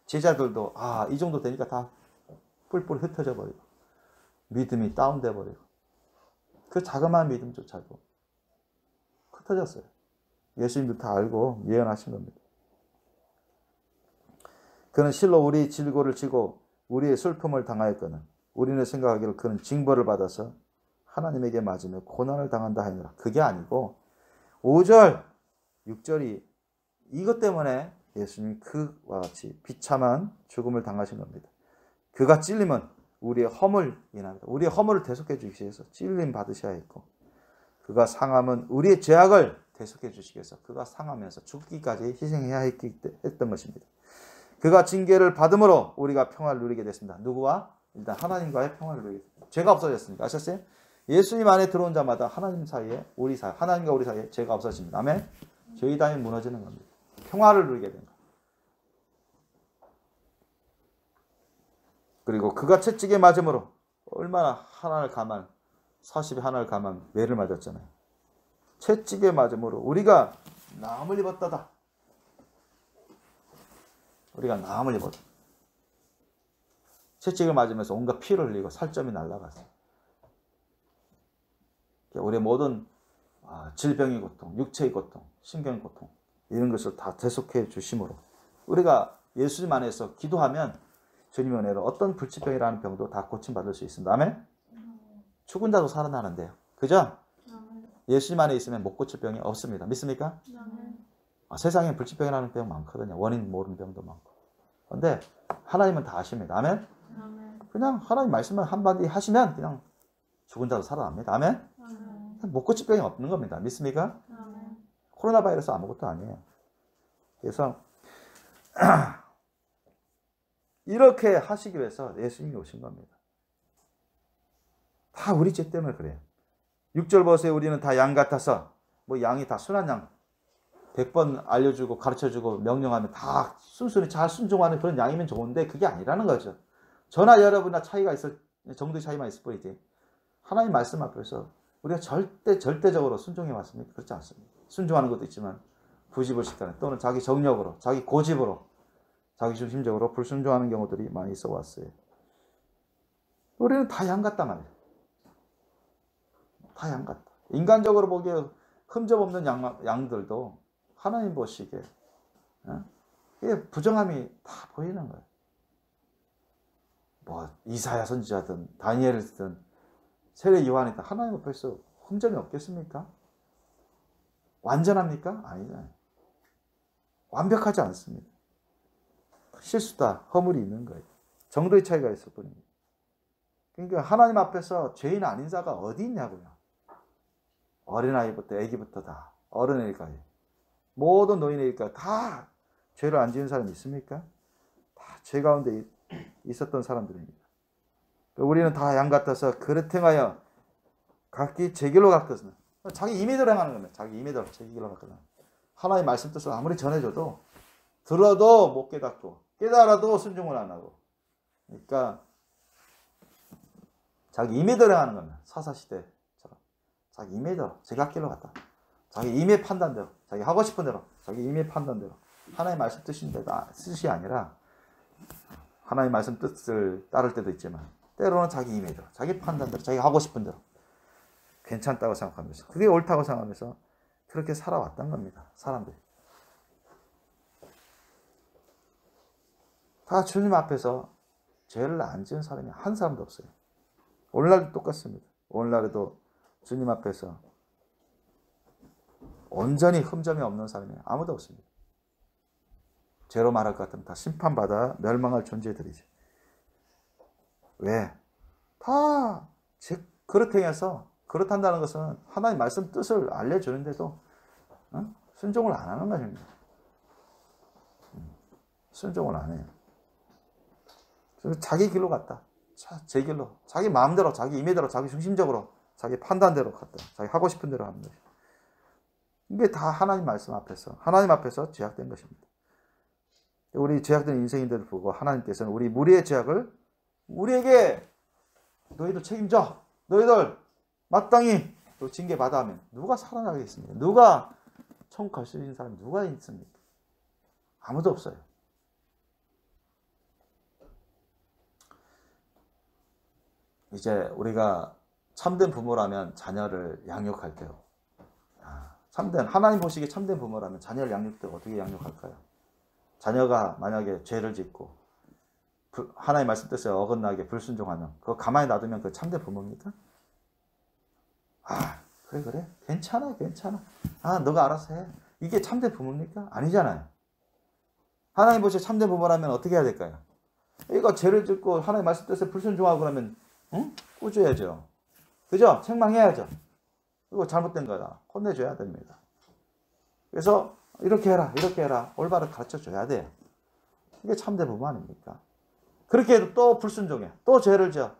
제자들도 이 정도 되니까 다 뿔뿔 흩어져 버리고 믿음이 다운돼 버리고 그 자그마한 믿음조차도 흩어졌어요. 예수님도 다 알고 예언하신 겁니다. 그는 실로 우리 질고를 지고 우리의 슬픔을 당하였거늘 우리는 생각하기를 그는 징벌을 받아서 하나님에게 맞으며 고난을 당한다 하니라. 그게 아니고 5절, 6절이 이것 때문에 예수님이 그와 같이 비참한 죽음을 당하신 겁니다. 그가 찔림은 우리의 허물 인합니다. 우리의 허물을 대속해 주시기 위해서 찔림 받으셔야 했고 그가 상함은 우리의 죄악을 대속해 주시기 위해서 그가 상하면서 죽기까지 희생해야 했던 것입니다. 그가 징계를 받음으로 우리가 평화를 누리게 됐습니다. 누구와? 일단 하나님과의 평화를 누리게 됐습니다. 죄가 없어졌으니까. 아셨어요? 예수님 안에 들어온 자마다 하나님 사이에 우리 사이 하나님과 우리 사이에 죄가 없어집니다. 아멘. 죄의 담이 무너지는 겁니다. 평화를 누리게 됩니다. 그리고 그가 채찍에 맞음으로 얼마나 하나를 감한 40에 하나를 감한 매를 맞았잖아요. 채찍에 맞음으로 우리가 나음을 입었다다. 우리가 나음을 입었다. 채찍을 맞으면서 온갖 피를 흘리고 살점이 날아갔어요. 우리의 모든 질병의 고통, 육체의 고통, 신경의 고통 이런 것을 다 대속해 주심으로 우리가 예수님 안에서 기도하면 주님의 은혜로 어떤 불치병이라는 병도 다 고침받을 수 있습니다. 아멘? 죽은 자도 살아나는데요. 그죠? 예수님 안에 있으면 못 고칠 병이 없습니다. 믿습니까? 세상에 불치병이라는 병 많거든요. 원인 모르는 병도 많고. 그런데 하나님은 다 아십니다. 아멘? 그냥 하나님 말씀을 한마디 하시면 그냥 죽은 자도 살아납니다. 아멘? 못 고칠 병이 없는 겁니다. 믿습니까? 코로나 바이러스 아무것도 아니에요. 그래서 이렇게 하시기 위해서 예수님이 오신 겁니다. 다 우리 죄 때문에 그래요. 6절 보세요. 우리는 다 양 같아서 뭐 양이 다 순한 양 100번 알려주고 가르쳐주고 명령하면 다 순순히 잘 순종하는 그런 양이면 좋은데 그게 아니라는 거죠. 저나 여러분이나 차이가 있을 정도의 차이만 있을 뿐이지 하나님 말씀 앞에서 우리가 절대적으로 순종해 왔습니까? 그렇지 않습니다. 순종하는 것도 있지만 부집을 시키는 또는 자기 정력으로 자기 고집으로 자기 중심적으로 불순종하는 경우들이 많이 있어 왔어요. 우리는 다 양 같단 말이에요. 다 양 같다. 인간적으로 보기에 흠잡 없는 양들도 하나님 보시기에 이게 부정함이 다 보이는 거예요. 뭐 이사야 선지자든 다니엘이든 세례 요한이든 하나님 앞에서 흠점이 없겠습니까? 완전합니까? 아니잖아요. 완벽하지 않습니다. 실수다, 허물이 있는 거예요. 정도의 차이가 있을 뿐입니다. 그러니까 하나님 앞에서 죄인 아닌 자가 어디 있냐고요. 어린아이부터 애기부터 다 어른애까지 모든 노인애까지 다 죄를 안 지은 사람이 있습니까? 다 죄 가운데 있었던 사람들입니다. 우리는 다 양 같아서 그릇 행하여 각기 제 길로 갔거든요. 자기 임의대로 행하는 겁니다. 자기 임의대로 제 길로 갔거든요. 하나님 말씀 뜻을 아무리 전해줘도 들어도 못 깨닫고 깨달아도 순종을 안 하고 그러니까 자기 임의대로 행하는 겁니다. 사사시대처럼 자기 임의대로 제각길로 갔다. 자기 임의 판단대로 자기 하고 싶은 대로 자기 임의 판단대로 하나님 말씀 뜻이 아니라 하나님 말씀 뜻을 따를 때도 있지만 때로는 자기 임의대로 자기 판단대로 자기 하고 싶은 대로 괜찮다고 생각하면서 그게 옳다고 생각하면서 그렇게 살아왔던 겁니다. 사람들이 다 주님 앞에서 죄를 안 지은 사람이 한 사람도 없어요. 오늘날도 똑같습니다. 오늘날에도 주님 앞에서 온전히 흠점이 없는 사람이 아무도 없습니다. 죄로 말할 것 같으면 다 심판받아 멸망할 존재들이지. 왜? 다 그렇다해서 그렇단다는 것은 하나님 말씀 뜻을 알려주는데도 순종을 안 하는 것입니다. 순종을 안 해요. 그래서 자기 길로 갔다. 제 길로. 자기 마음대로, 자기 임의대로, 자기 중심적으로, 자기 판단대로 갔다. 자기 하고 싶은 대로 하는 것이죠. 이게 다 하나님 말씀 앞에서, 하나님 앞에서 죄악된 것입니다. 우리 죄악된 인생인데도 불구하고 하나님께서는 우리 무리의 죄악을 우리에게 너희들 책임져. 너희들 마땅히 징계받아 하면 누가 살아나겠습니까? 누가 천국 갈 수 있는 사람이 누가 있습니까? 아무도 없어요. 이제 우리가 참된 부모라면 자녀를 양육할 때요. 참된 하나님 보시기에 참된 부모라면 자녀를 양육할 때 어떻게 양육할까요? 자녀가 만약에 죄를 짓고 하나님 말씀 뜻에 어긋나게 불순종하면 그거 가만히 놔두면 그 참된 부모입니까? 그래 괜찮아 너가 알아서 해. 이게 참된 부모입니까? 아니잖아요. 하나님 보시기에 참된 부모라면 어떻게 해야 될까요? 이거 죄를 짓고 하나님 말씀 뜻에 불순종하고 그러면 꾸줘야죠. 그죠? 책망해야죠. 이거 잘못된 거다. 혼내줘야 됩니다. 그래서 이렇게 해라. 올바로 가르쳐줘야 돼요. 이게 참된 부모 아닙니까? 그렇게 해도 또 불순종해. 또 죄를 지어.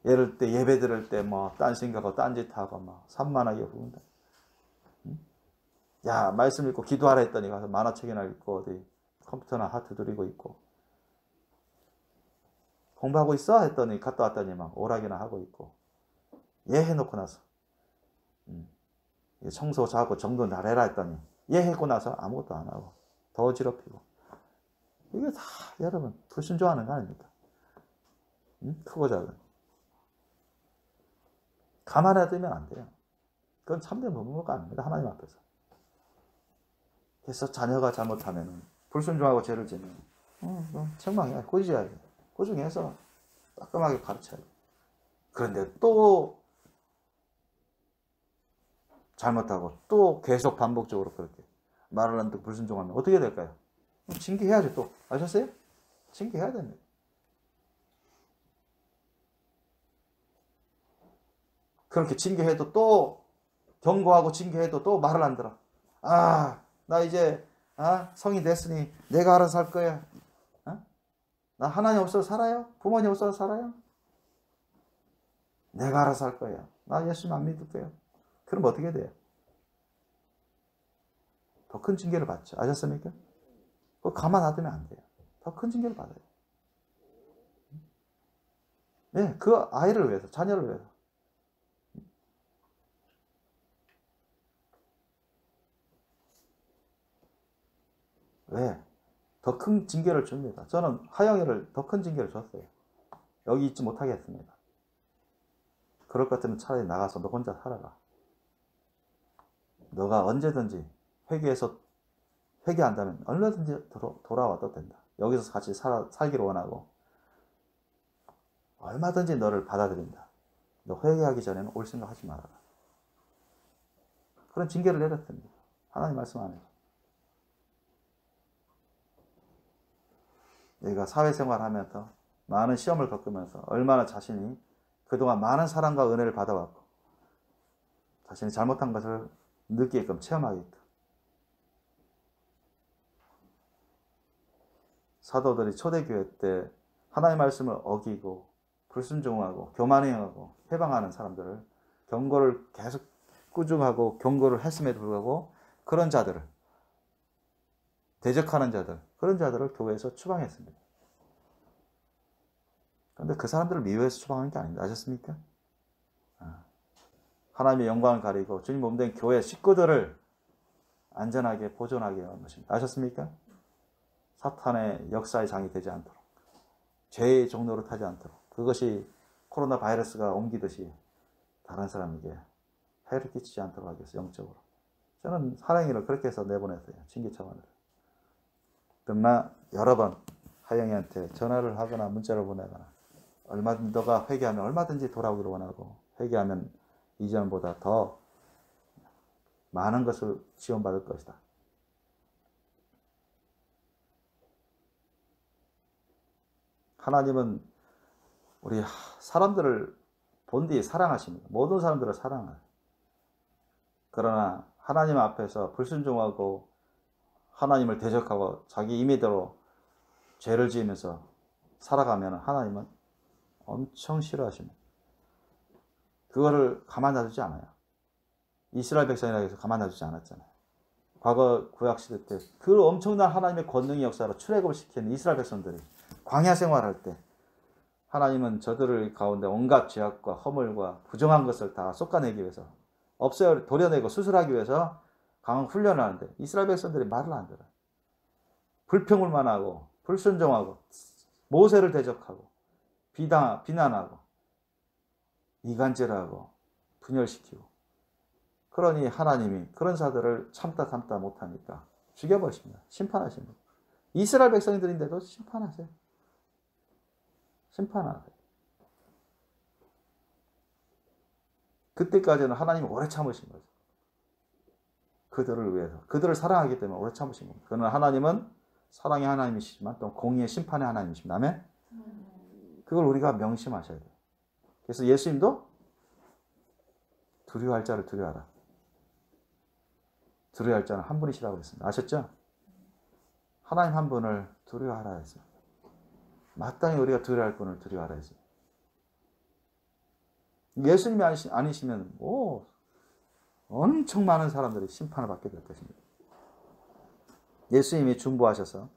예를 때 예배 드릴 때 뭐 딴 생각하고 딴짓하고 막 산만하게 부른다. 야, 말씀 읽고 기도하라 했더니 가서 만화책이나 읽고 어디 컴퓨터나 하트 두드리고 있고, 공부하고 있어? 했더니 갔다 왔더니 막 오락이나 하고 있고, 예 해놓고 나서 청소 자고 정돈 잘해라 했더니 예 했고 나서 아무것도 안 하고 더 어지럽히고. 이게 다 여러분 불순종하는 거 아닙니까? 크고 작은. 가만히 두면 안 돼요. 그건 참된 법무가 아닙니다. 하나님 앞에서. 그래서 자녀가 잘못하면 불순종하고 죄를 지면 책망이야. 꾸짖어야 돼. 꾸중해서 따끔하게 가르쳐야 돼. 그런데 또 잘못하고 또 계속 반복적으로 그렇게 말을 안 듣고 불순종하면 어떻게 될까요? 징계해야죠. 또 아셨어요? 징계해야 됩니다. 그렇게 징계해도 또 경고하고 징계해도 또 말을 안 들어. 아, 나 이제 성이 됐으니 내가 알아서 할 거야. 나 하나님 없어서 살아요? 부모님 없어서 살아요? 내가 알아서 할 거야. 나 예수님 안 믿을게요. 그럼 어떻게 돼요? 더 큰 징계를 받죠. 아셨습니까? 그거 가만 놔두면 안 돼요. 더 큰 징계를 받아요. 네, 그 아이를 위해서, 자녀를 위해서. 왜? 더 큰 징계를 줍니다. 저는 하영이를 더 큰 징계를 줬어요. 여기 있지 못하게 했습니다. 그럴 것 같으면 차라리 나가서 너 혼자 살아라. 너가 언제든지 회개한다면 얼마든지 돌아와도 된다. 여기서 같이 살기를 원하고 얼마든지 너를 받아들인다. 너 회개하기 전에는 올 생각 하지 말아라. 그런 징계를 내렸습니다. 하나님 말씀 안에서. 내가 사회생활 하면서 많은 시험을 겪으면서 얼마나 자신이 그동안 많은 사랑과 은혜를 받아왔고 자신이 잘못한 것을 느끼게끔 체험하게끔 사도들이 초대교회 때 하나님의 말씀을 어기고 불순종하고 교만행하고 해방하는 사람들을 경고를 계속 꾸중하고 경고를 했음에도 불구하고 그런 자들을 대적하는 자들, 그런 자들을 교회에서 추방했습니다. 그런데 그 사람들을 미워해서 추방한 게 아닙니다. 아셨습니까? 하나님의 영광을 가리고 주님 몸된 교회 식구들을 안전하게 보존하게 한 것입니다. 아셨습니까? 사탄의 역사의 장이 되지 않도록, 죄의 종로로 타지 않도록, 그것이 코로나 바이러스가 옮기듯이 다른 사람에게 해를 끼치지 않도록 하기 위해서 영적으로. 저는 하영이를 그렇게 해서 내보냈어요. 징계 차원으로. 그러나 여러 번 하영이한테 전화를 하거나 문자를 보내거나 얼마든지 너가 회개하면 얼마든지 돌아오기를 원하고 회개하면 이전보다 더 많은 것을 지원받을 것이다. 하나님은 우리 사람들을 본디 사랑하십니다. 모든 사람들을 사랑해요. 그러나 하나님 앞에서 불순종하고 하나님을 대적하고 자기 임의대로 죄를 지으면서 살아가면 하나님은 엄청 싫어하십니다. 그거를 가만 놔두지 않아요. 이스라엘 백성이라고 해서 가만 놔두지 않았잖아요. 과거 구약시대 때 그 엄청난 하나님의 권능의 역사로 출애굽을 시키는 이스라엘 백성들이 광야 생활할 때 하나님은 저들을 가운데 온갖 죄악과 허물과 부정한 것을 다 쏟아내기 위해서 도려내고 수술하기 위해서 강한 훈련을 하는데 이스라엘 백성들이 말을 안 들어요. 불평을만 하고 불순종하고 모세를 대적하고 비난하고 이간질하고 분열시키고 그러니 하나님이 그런 자들을 참다 못하니까 죽여버립니다. 심판하십니다. 이스라엘 백성들인데도 심판하세요. 심판하세요. 그때까지는 하나님이 오래 참으신 거죠. 그들을 위해서. 그들을 사랑하기 때문에 오래 참으신 겁니다. 그러나 하나님은 사랑의 하나님이시지만 또 공의의 심판의 하나님이십니다. 아멘? 그걸 우리가 명심하셔야 돼요. 그래서 예수님도 두려워할 자를 두려워하라. 두려워할 자는 한 분이시라고 했습니다. 아셨죠? 하나님 한 분을 두려워하라 했습니다. 마땅히 우리가 두려워할 분을 두려워하라 했습니다. 예수님이 아니시면 엄청 많은 사람들이 심판을 받게 될 것입니다. 예수님이 중보하셔서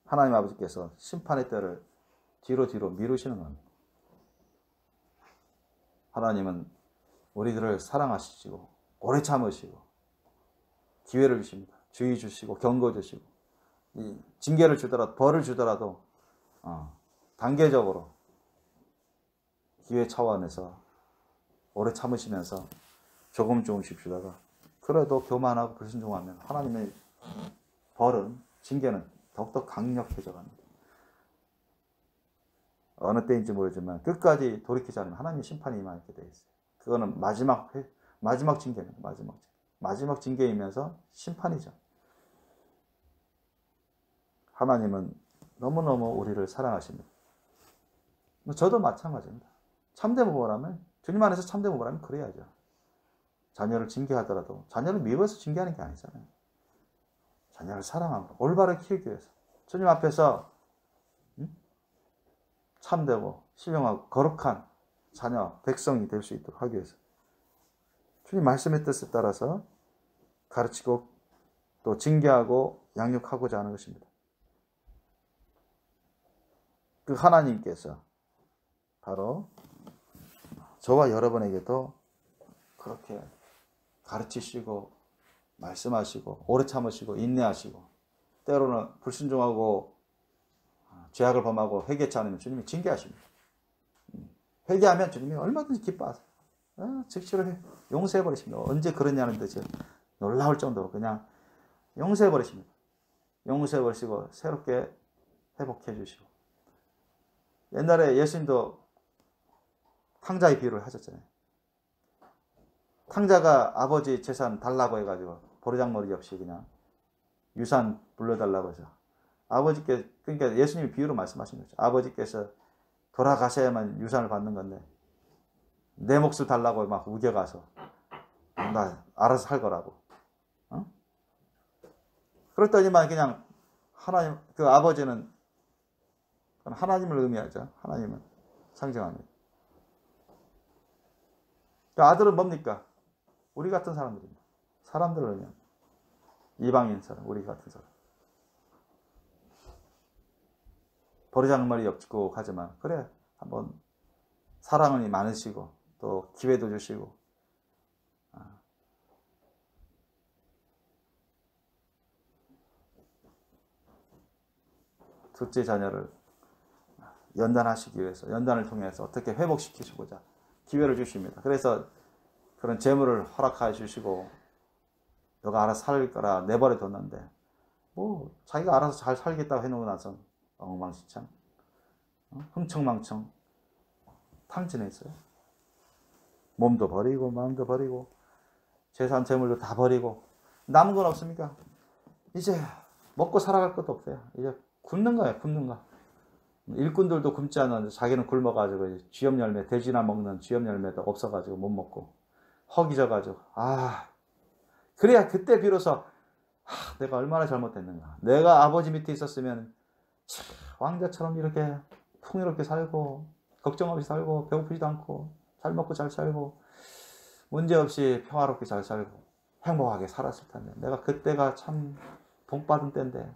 하나님 아버지께서 심판의 때를 뒤로 미루시는 겁니다. 하나님은 우리들을 사랑하시고 오래 참으시고 기회를 주십니다. 주의 주시고 경고 주시고 이 징계를 주더라도 벌을 주더라도 단계적으로 기회 차원에서 오래 참으시면서 조금씩 주다가 그래도 교만하고 불순종하면 하나님의 벌은 징계는 더욱더 강력해져 갑니다. 어느 때인지 모르지만 끝까지 돌이키지 않으면 하나님의 심판이 임하게 되어 있어요. 그거는 마지막 징계는 마지막 징계이면서 심판이죠. 하나님은 너무너무 우리를 사랑하십니다. 저도 마찬가지입니다. 참된 부모라면 주님 안에서 참된 부모라면 그래야죠. 자녀를 징계하더라도 자녀를 미워서 징계하는 게 아니잖아요. 자녀를 사랑하고 올바르게 키우기 위해서 주님 앞에서 참되고 신령하고 거룩한 자녀, 백성이 될 수 있도록 하기 위해서 주님 말씀의 뜻에 따라서 가르치고 또 징계하고 양육하고자 하는 것입니다. 그 하나님께서 바로 저와 여러분에게도 그렇게 가르치시고 말씀하시고 오래 참으시고 인내하시고 때로는 불순종하고 죄악을 범하고 회개치 않으면 주님이 징계하십니다. 회개하면 주님이 얼마든지 기뻐하세요. 즉시로 용서해버리십니다. 언제 그러냐는 듯이 놀라울 정도로 그냥 용서해버리십니다. 용서해버리시고 새롭게 회복해 주시고 옛날에 예수님도 탕자의 비유를 하셨잖아요. 탕자가 아버지 재산 달라고 해가지고 보리장머리 없이 그냥 유산 불러달라고 해서 아버지께 그러니까 예수님이 비유로 말씀하신 거죠. 아버지께서 돌아가셔야만 유산을 받는 건데 내 몫을 달라고 막 우겨가서 나 알아서 살 거라고. 그랬더니만 그냥 하나님 그 아버지는 하나님을 의미하죠. 하나님은 상징합니다. 그 아들은 뭡니까? 우리 같은 사람들입니다. 사람들을 의미합니다. 이방인 사람, 우리 같은 사람. 버리장머리 없고 하지만 그래 한번 사랑이 많으시고 또 기회도 주시고 둘째 자녀를 연단하시기 위해서 연단을 통해서 어떻게 회복시키시고자 기회를 주십니다. 그래서 그런 재물을 허락해 주시고 너가 알아서 살 거라 내버려 뒀는데 뭐 자기가 알아서 잘 살겠다고 해놓고 나서 엉망진창 흥청망청 탕진했어요. 몸도 버리고 마음도 버리고 재산 재물도 다 버리고 남은 건 없습니까? 이제 먹고 살아갈 것도 없어요. 이제 굶는 거예요. 굶는 거. 일꾼들도 굶지 않았는데 자기는 굶어가지고 쥐염 열매 돼지나 먹는 쥐염 열매도 없어가지고 못 먹고 허기져가지고 그래야 그때 비로소 내가 얼마나 잘못했는가. 내가 아버지 밑에 있었으면 왕자처럼 이렇게 풍요롭게 살고 걱정 없이 살고 배고프지도 않고 잘 먹고 잘 살고 문제없이 평화롭게 잘 살고 행복하게 살았을 텐데 내가 그때가 참 복받은 때인데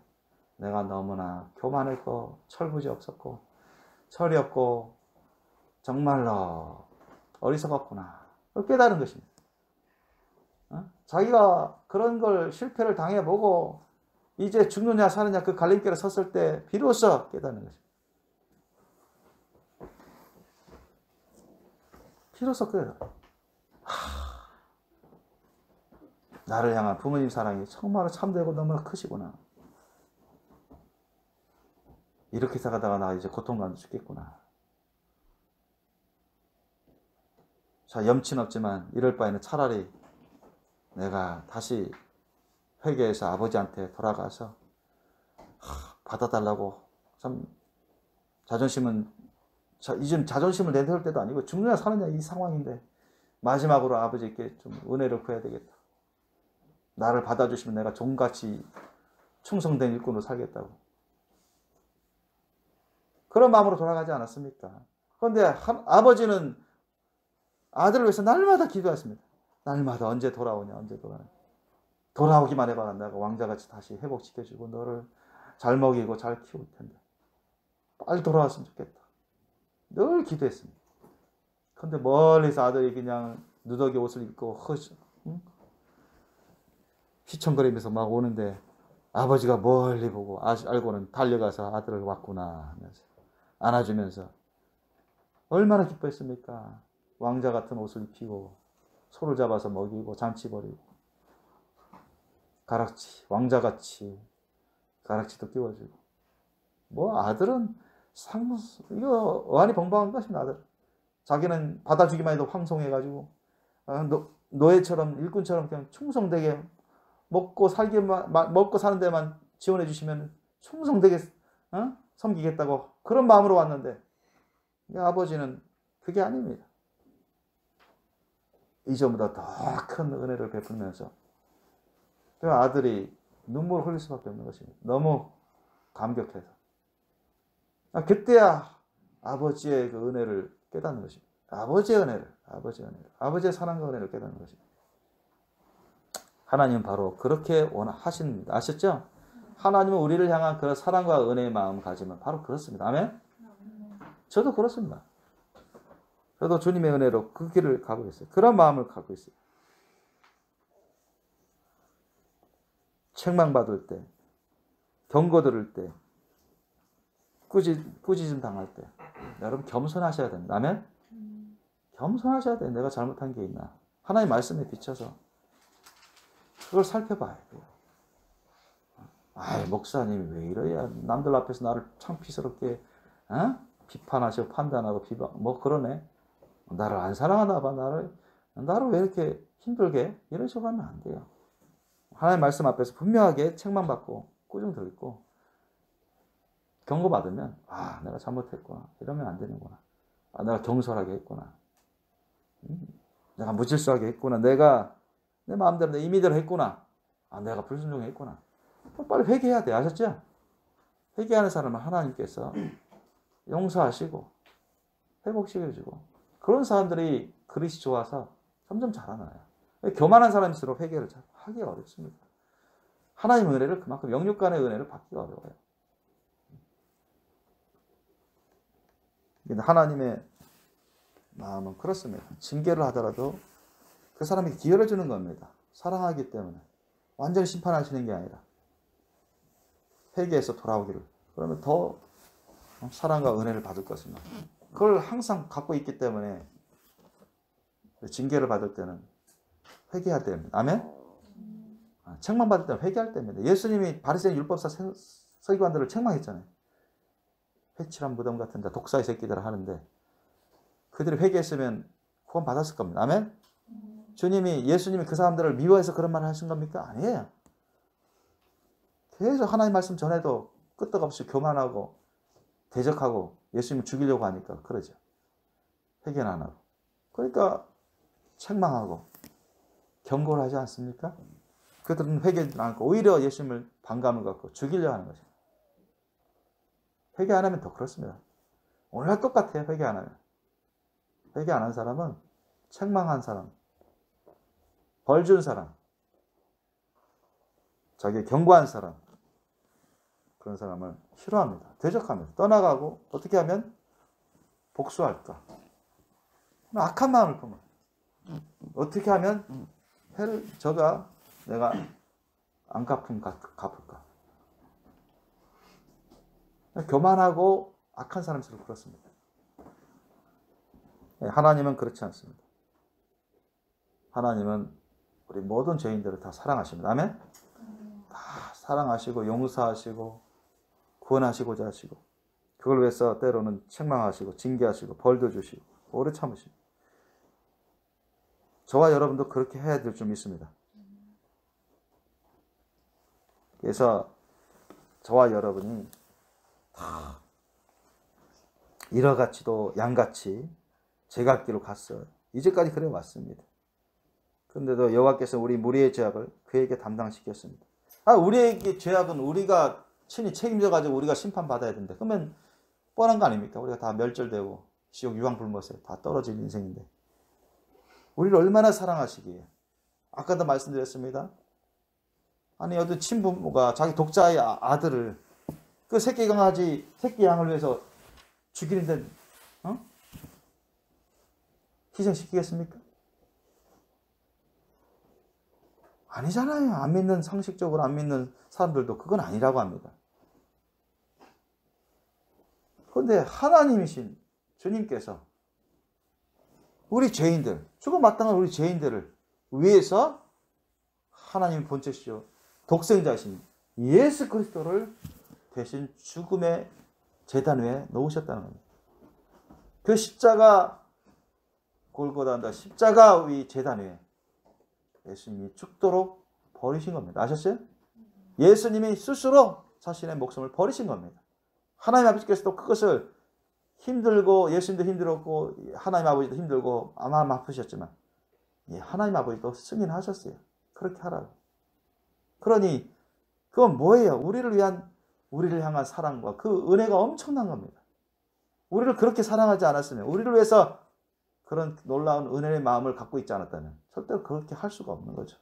내가 너무나 교만했고 철부지 없었고 철이 없고 정말로 어리석었구나. 깨달은 것입니다. 자기가 그런 걸 실패를 당해보고 이제 죽느냐 사느냐 그 갈림길에 섰을 때 비로소 깨닫는 것입니다. 비로소 깨달아요. 나를 향한 부모님 사랑이 정말 참되고 너무나 크시구나. 이렇게 살아가다가 나 이제 고통감도 죽겠구나. 자, 염치는 없지만 이럴 바에는 차라리 내가 다시 회개해서 아버지한테 돌아가서 받아달라고 참 자존심은 이젠 자존심을 내세울 때도 아니고 죽느냐 사느냐 이 상황인데 마지막으로 아버지께 좀 은혜를 구해야 되겠다. 나를 받아주시면 내가 종같이 충성된 일꾼으로 살겠다고. 그런 마음으로 돌아가지 않았습니까? 그런데 아버지는 아들을 위해서 날마다 기도했습니다. 날마다 언제 돌아오냐, 언제 돌아오냐. 돌아오기만 해봐라. 내가 왕자같이 다시 회복시켜주고 너를 잘 먹이고 잘 키울 텐데. 빨리 돌아왔으면 좋겠다. 늘 기도했습니다. 근데 멀리서 아들이 그냥 누더기 옷을 입고 휘청거리면서 막 오는데 아버지가 멀리 보고 알고는 달려가서 아들을 왔구나 하면서 안아주면서 얼마나 기뻐했습니까? 왕자 같은 옷을 입히고 소를 잡아서 먹이고 잔치 벌이고 가락지 왕자같이 가락지도 끼워주고 뭐 아들은 이거 어안이 벙벙한 것입니다. 아들 자기는 받아주기만 해도 황송해가지고 노예처럼 일꾼처럼 그냥 충성되게 먹고 사는 데만 지원해 주시면 충성되게 섬기겠다고 그런 마음으로 왔는데 아버지는 그게 아닙니다. 이전보다 더 큰 은혜를 베풀면서 그 아들이 눈물을 흘릴 수밖에 없는 것입니다. 너무 감격해서. 그때야 아버지의 그 은혜를 깨닫는 것입니다. 아버지의 은혜를, 아버지의 사랑과 은혜를 깨닫는 것입니다. 하나님은 바로 그렇게 원하십니다. 아셨죠? 하나님은 우리를 향한 그런 사랑과 은혜의 마음 가지면 바로 그렇습니다. 아멘? 저도 그렇습니다. 저도 주님의 은혜로 그 길을 가고 있어요. 그런 마음을 갖고 있어요. 책망받을 때, 경고 들을 때, 꾸짖음 당할 때 여러분 겸손하셔야 됩니다. 아멘? 겸손하셔야 돼요. 내가 잘못한 게 있나. 하나님 말씀에 비춰서 그걸 살펴봐야 돼요. 목사님이 왜 이러야 남들 앞에서 나를 창피스럽게 비판하시고 판단하고 뭐 그러네. 나를 안 사랑하나 봐. 나를 왜 이렇게 힘들게 이런 식으로 하면 안 돼요. 하나님 말씀 앞에서 분명하게 책망받고 꾸중 들고 경고받으면 내가 잘못했구나. 이러면 안 되는구나. 내가 경솔하게 했구나. 내가 무질서하게 했구나. 내가 내 마음대로 내 임의대로 했구나. 내가 불순종했구나. 빨리 회개해야 돼. 아셨죠? 회개하는 사람은 하나님께서 용서하시고 회복시켜주고 그런 사람들이 그릇이 좋아서 점점 자라나요. 교만한 사람일수록 회개를 하기가 어렵습니다. 하나님의 은혜를 그만큼 영육간의 은혜를 받기가 어려워요. 하나님의 마음은 그렇습니다. 징계를 하더라도 그 사람에게 기회를 주는 겁니다. 사랑하기 때문에. 완전히 심판하시는 게 아니라 회개해서 돌아오기를. 그러면 더 사랑과 은혜를 받을 것입니다. 그걸 항상 갖고 있기 때문에 징계를 받을 때는 회개할 때입니다. 아멘? 책망받을 때는 회개할 때입니다. 예수님이 바리새인 율법사 서기관들을 책망했잖아요. 회칠한 무덤 같은 데 독사의 새끼들을 하는데 그들이 회개했으면 구원 받았을 겁니다. 아멘? 예수님이 그 사람들을 미워해서 그런 말을 하신 겁니까? 아니에요. 계속 하나님 말씀 전해도 끄떡없이 교만하고 대적하고 예수님을 죽이려고 하니까 그러죠. 회개는 안 하고. 그러니까 책망하고 경고를 하지 않습니까? 그들은 회개하지 않고 오히려 예수님을 반감을 갖고 죽이려고 하는 거죠. 회개 안 하면 더 그렇습니다. 오늘날 똑같아요. 회개 안 하면. 회개 안 한 사람은 책망한 사람, 벌 준 사람, 자기 경고한 사람, 그런 사람을 싫어합니다. 대적합니다. 떠나가고 어떻게 하면 복수할까? 악한 마음을 품어요. 어떻게 하면 내가 안 갚을까? 교만하고 악한 사람일수록 그렇습니다. 하나님은 그렇지 않습니다. 하나님은 우리 모든 죄인들을 다 사랑하십니다. 아멘? 다 사랑하시고 용서하시고 구원하시고자 하시고 그걸 위해서 때로는 책망하시고 징계하시고 벌도 주시고 오래 참으시고 저와 여러분도 그렇게 해야 될 줄 믿습니다. 그래서 저와 여러분이 다 이러같이도 양같이 제갈길로 갔어요. 이제까지 그래 왔습니다. 그런데도 여호와께서 우리 무리의 죄악을 그에게 담당시켰습니다. 우리의 죄악은 우리가 친히 책임져가지고 우리가 심판받아야 된다. 그러면 뻔한 거 아닙니까? 우리가 다 멸절되고 지옥 유황불못에 다 떨어질 인생인데 우리를 얼마나 사랑하시기에. 아까도 말씀드렸습니다. 아니 어떤 친부모가 자기 독자의 아들을 그 새끼 강아지, 새끼 양을 위해서 죽이는데 희생시키겠습니까? 아니잖아요. 안 믿는, 상식적으로 안 믿는 사람들도 그건 아니라고 합니다. 그런데 하나님이신 주님께서 우리 죄인들, 죽어 마땅한 우리 죄인들을 위해서 하나님 본체시요 독생자신 예수 그리스도를 대신 죽음의 제단 위에 놓으셨다는 겁니다. 그 십자가 골고다한다 십자가 위 제단 위에 예수님이 죽도록 버리신 겁니다. 아셨어요? 예수님이 스스로 자신의 목숨을 버리신 겁니다. 하나님 아버지께서도 그것을 힘들고 예수님도 힘들었고 하나님 아버지도 힘들고 마음 아프셨지만 하나님 아버지도 승인하셨어요. 그렇게 하라고. 그러니 그건 뭐예요? 우리를 향한 사랑과 그 은혜가 엄청난 겁니다. 우리를 그렇게 사랑하지 않았으면, 우리를 위해서 그런 놀라운 은혜의 마음을 갖고 있지 않았다면 절대로 그렇게 할 수가 없는 거죠.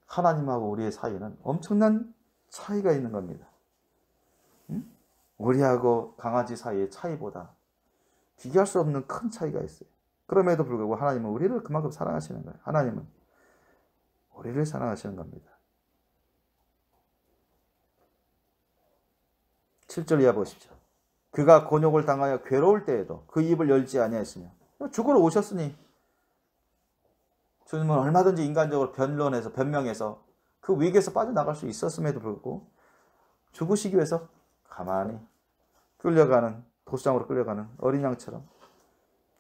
하나님하고 우리의 사이는 엄청난 차이가 있는 겁니다. 우리하고 강아지 사이의 차이보다 비교할 수 없는 큰 차이가 있어요. 그럼에도 불구하고 하나님은 우리를 그만큼 사랑하시는 거예요. 하나님은 우리를 사랑하시는 겁니다. 7절 이하 보십시오. 그가 곤욕을 당하여 괴로울 때에도 그 입을 열지 아니하였으며 죽으러 오셨으니 주님은 얼마든지 인간적으로 변명해서 그 위기에서 빠져나갈 수 있었음에도 불구하고 죽으시기 위해서 가만히 도수장으로 끌려가는 어린 양처럼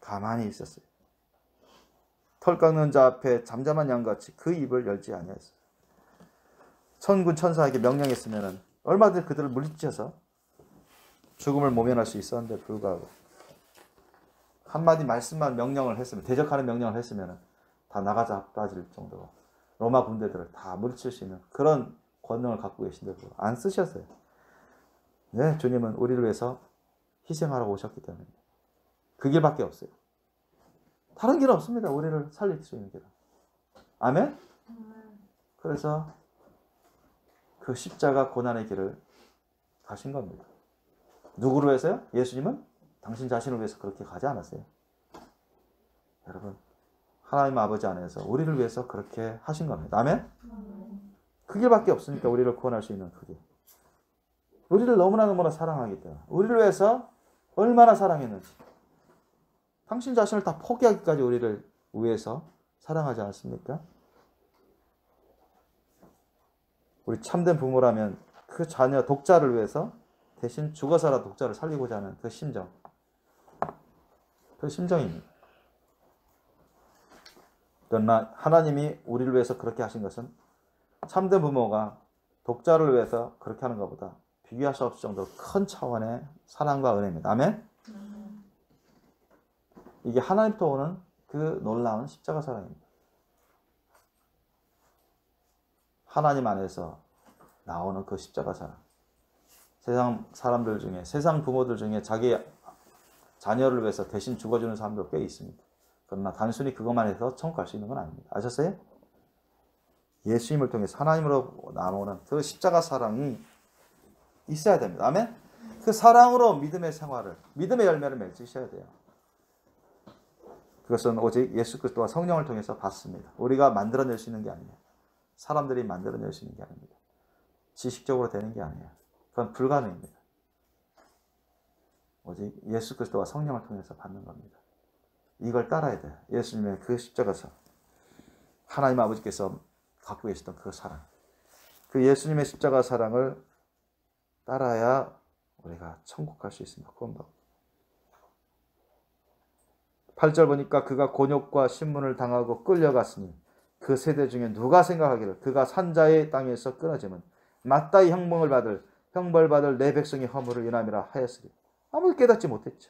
가만히 있었어요. 털 깎는 자 앞에 잠잠한 양같이 그 입을 열지 아니하였어요. 천군 천사에게 명령했으면 얼마든지 그들을 물리쳐서 죽음을 모면할 수 있었는데 불구하고 한마디 말씀만 명령을 했으면, 대적하는 명령을 했으면 다 나가자 빠질 정도로 로마 군대들을 다 물리칠 수 있는 그런 권능을 갖고 계신데 안 쓰셨어요. 네, 주님은 우리를 위해서 희생하러 오셨기 때문에 그 길밖에 없어요. 다른 길은 없습니다. 우리를 살릴 수 있는 길은. 아멘? 그래서 그 십자가 고난의 길을 가신 겁니다. 누구를 위해서요? 예수님은 당신 자신을 위해서 그렇게 가지 않았어요. 여러분, 하나님 아버지 안에서 우리를 위해서 그렇게 하신 겁니다. 아멘? 그 길밖에 없으니까 우리를 구원할 수 있는 그 길. 우리를 너무나 사랑하기 때문에 우리를 위해서 얼마나 사랑했는지 당신 자신을 다 포기하기까지 우리를 위해서 사랑하지 않습니까? 우리 참된 부모라면 그 자녀 독자를 위해서 대신 죽어서라도 독자를 살리고자 하는 그 심정, 그 심정입니다. 그러나 하나님이 우리를 위해서 그렇게 하신 것은 참된 부모가 독자를 위해서 그렇게 하는 것보다 비교할 수 없을 정도로 큰 차원의 사랑과 은혜입니다. 아멘? 이게 하나님부터 오는 그 놀라운 십자가 사랑입니다. 하나님 안에서 나오는 그 십자가 사랑. 세상 사람들 중에, 세상 부모들 중에 자기 자녀를 위해서 대신 죽어주는 사람도 꽤 있습니다. 그러나 단순히 그것만 해서 천국 갈 수 있는 건 아닙니다. 아셨어요? 예수님을 통해서 하나님으로 나오는 그 십자가 사랑이 있어야 됩니다. 아멘? 그 사랑으로 믿음의 생활을, 믿음의 열매를 맺으셔야 돼요. 그것은 오직 예수 그리스도와 성령을 통해서 받습니다. 우리가 만들어낼 수 있는 게 아니에요. 사람들이 만들어낼 수 있는 게 아닙니다. 지식적으로 되는 게 아니에요. 그건 불가능입니다. 오직 예수 그리스도와 성령을 통해서 받는 겁니다. 이걸 따라야 돼요. 예수님의 그 십자가서 하나님 아버지께서 갖고 계시던 그 사랑, 그 예수님의 십자가 사랑을 따라야 우리가 천국 갈 수 있습니다. 구원받고. 8절 보니까 그가 곤욕과 신문을 당하고 끌려갔으니 그 세대 중에 누가 생각하기를 그가 산자의 땅에서 끊어지면 마땅히 형벌 받을 내 백성의 허물을 인함이라 하였으리. 아무도 깨닫지 못했죠.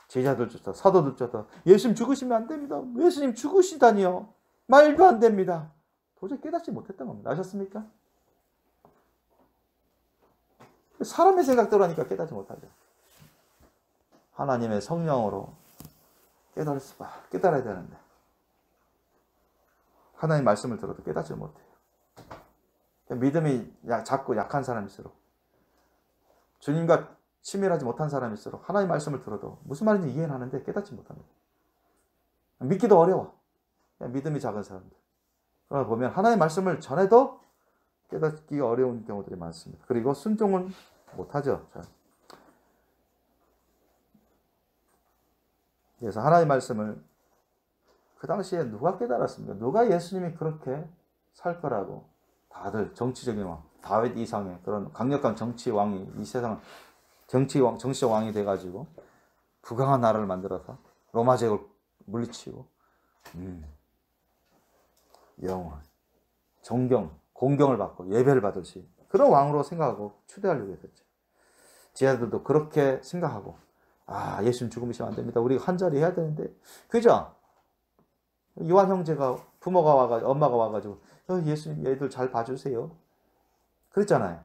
제자들조차 사도들조차 예수님 죽으시면 안 됩니다. 예수님 죽으시다니요. 말도 안 됩니다. 도저히 깨닫지 못했던 겁니다. 아셨습니까? 사람의 생각대로 하니까 깨닫지 못하죠. 하나님의 성령으로 깨달아야 되는데 하나님 말씀을 들어도 깨닫지 못해요. 믿음이 작고 약한 사람일수록, 주님과 친밀하지 못한 사람일수록 하나님 말씀을 들어도 무슨 말인지 이해는 하는데 깨닫지 못합니다. 믿기도 어려워. 믿음이 작은 사람들. 그러나 보면 하나님 말씀을 전해도 깨닫기 어려운 경우들이 많습니다. 그리고 순종은 못하죠. 그래서 하나님 말씀을 그 당시에 누가 깨달았습니까? 누가 예수님이 그렇게 살 거라고, 다들 정치적인 왕, 다윗 이상의 그런 강력한 정치 왕이 이 세상 정치적 왕이 돼가지고 부강한 나라를 만들어서 로마 제국을 물리치고 영원, 존경, 공경을 받고 예배를 받을지 그런 왕으로 생각하고 추대하려고 했었죠. 지하들도 그렇게 생각하고, 아, 예수님 죽으시면 안 됩니다. 우리가 한 자리 해야 되는데, 그죠? 요한 형제가 부모가 와가지고 엄마가 와가지고 예수님 얘들 잘 봐주세요. 그랬잖아요.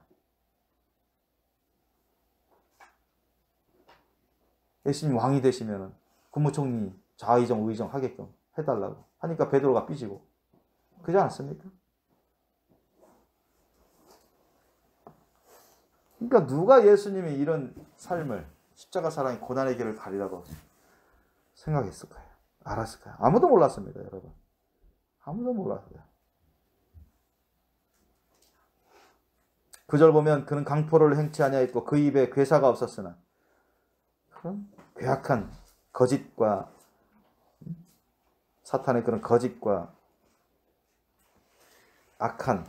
예수님 왕이 되시면은 국무총리 좌의정 우의정 하게끔 해달라고 하니까 베드로가 삐지고, 그렇지 않습니까? 그러니까 누가 예수님의 이런 삶을, 십자가 사랑의 고난의 길을 가리라고 생각했을까요? 알았을까요? 아무도 몰랐습니다, 여러분. 아무도 몰랐어요. 9절 보면 그는 강포를 행치 아니하였고 그 입에 괴사가 없었으나, 그런 괴악한 거짓과 사탄의 그런 거짓과 악한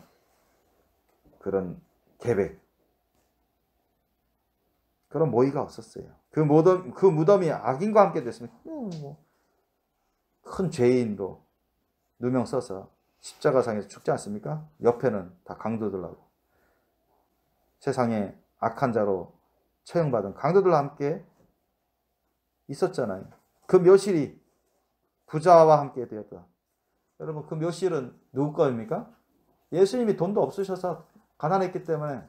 그런 계획, 그런 모의가 없었어요. 그 무덤이 악인과 함께 됐으면 큰 죄인도 누명 써서 십자가상에서 죽지 않습니까? 옆에는 다 강도들하고 세상에 악한 자로 처형받은 강도들과 함께 있었잖아요. 그 묘실이 부자와 함께 되었다. 여러분, 그 묘실은 누구 거입니까? 예수님이 돈도 없으셔서 가난했기 때문에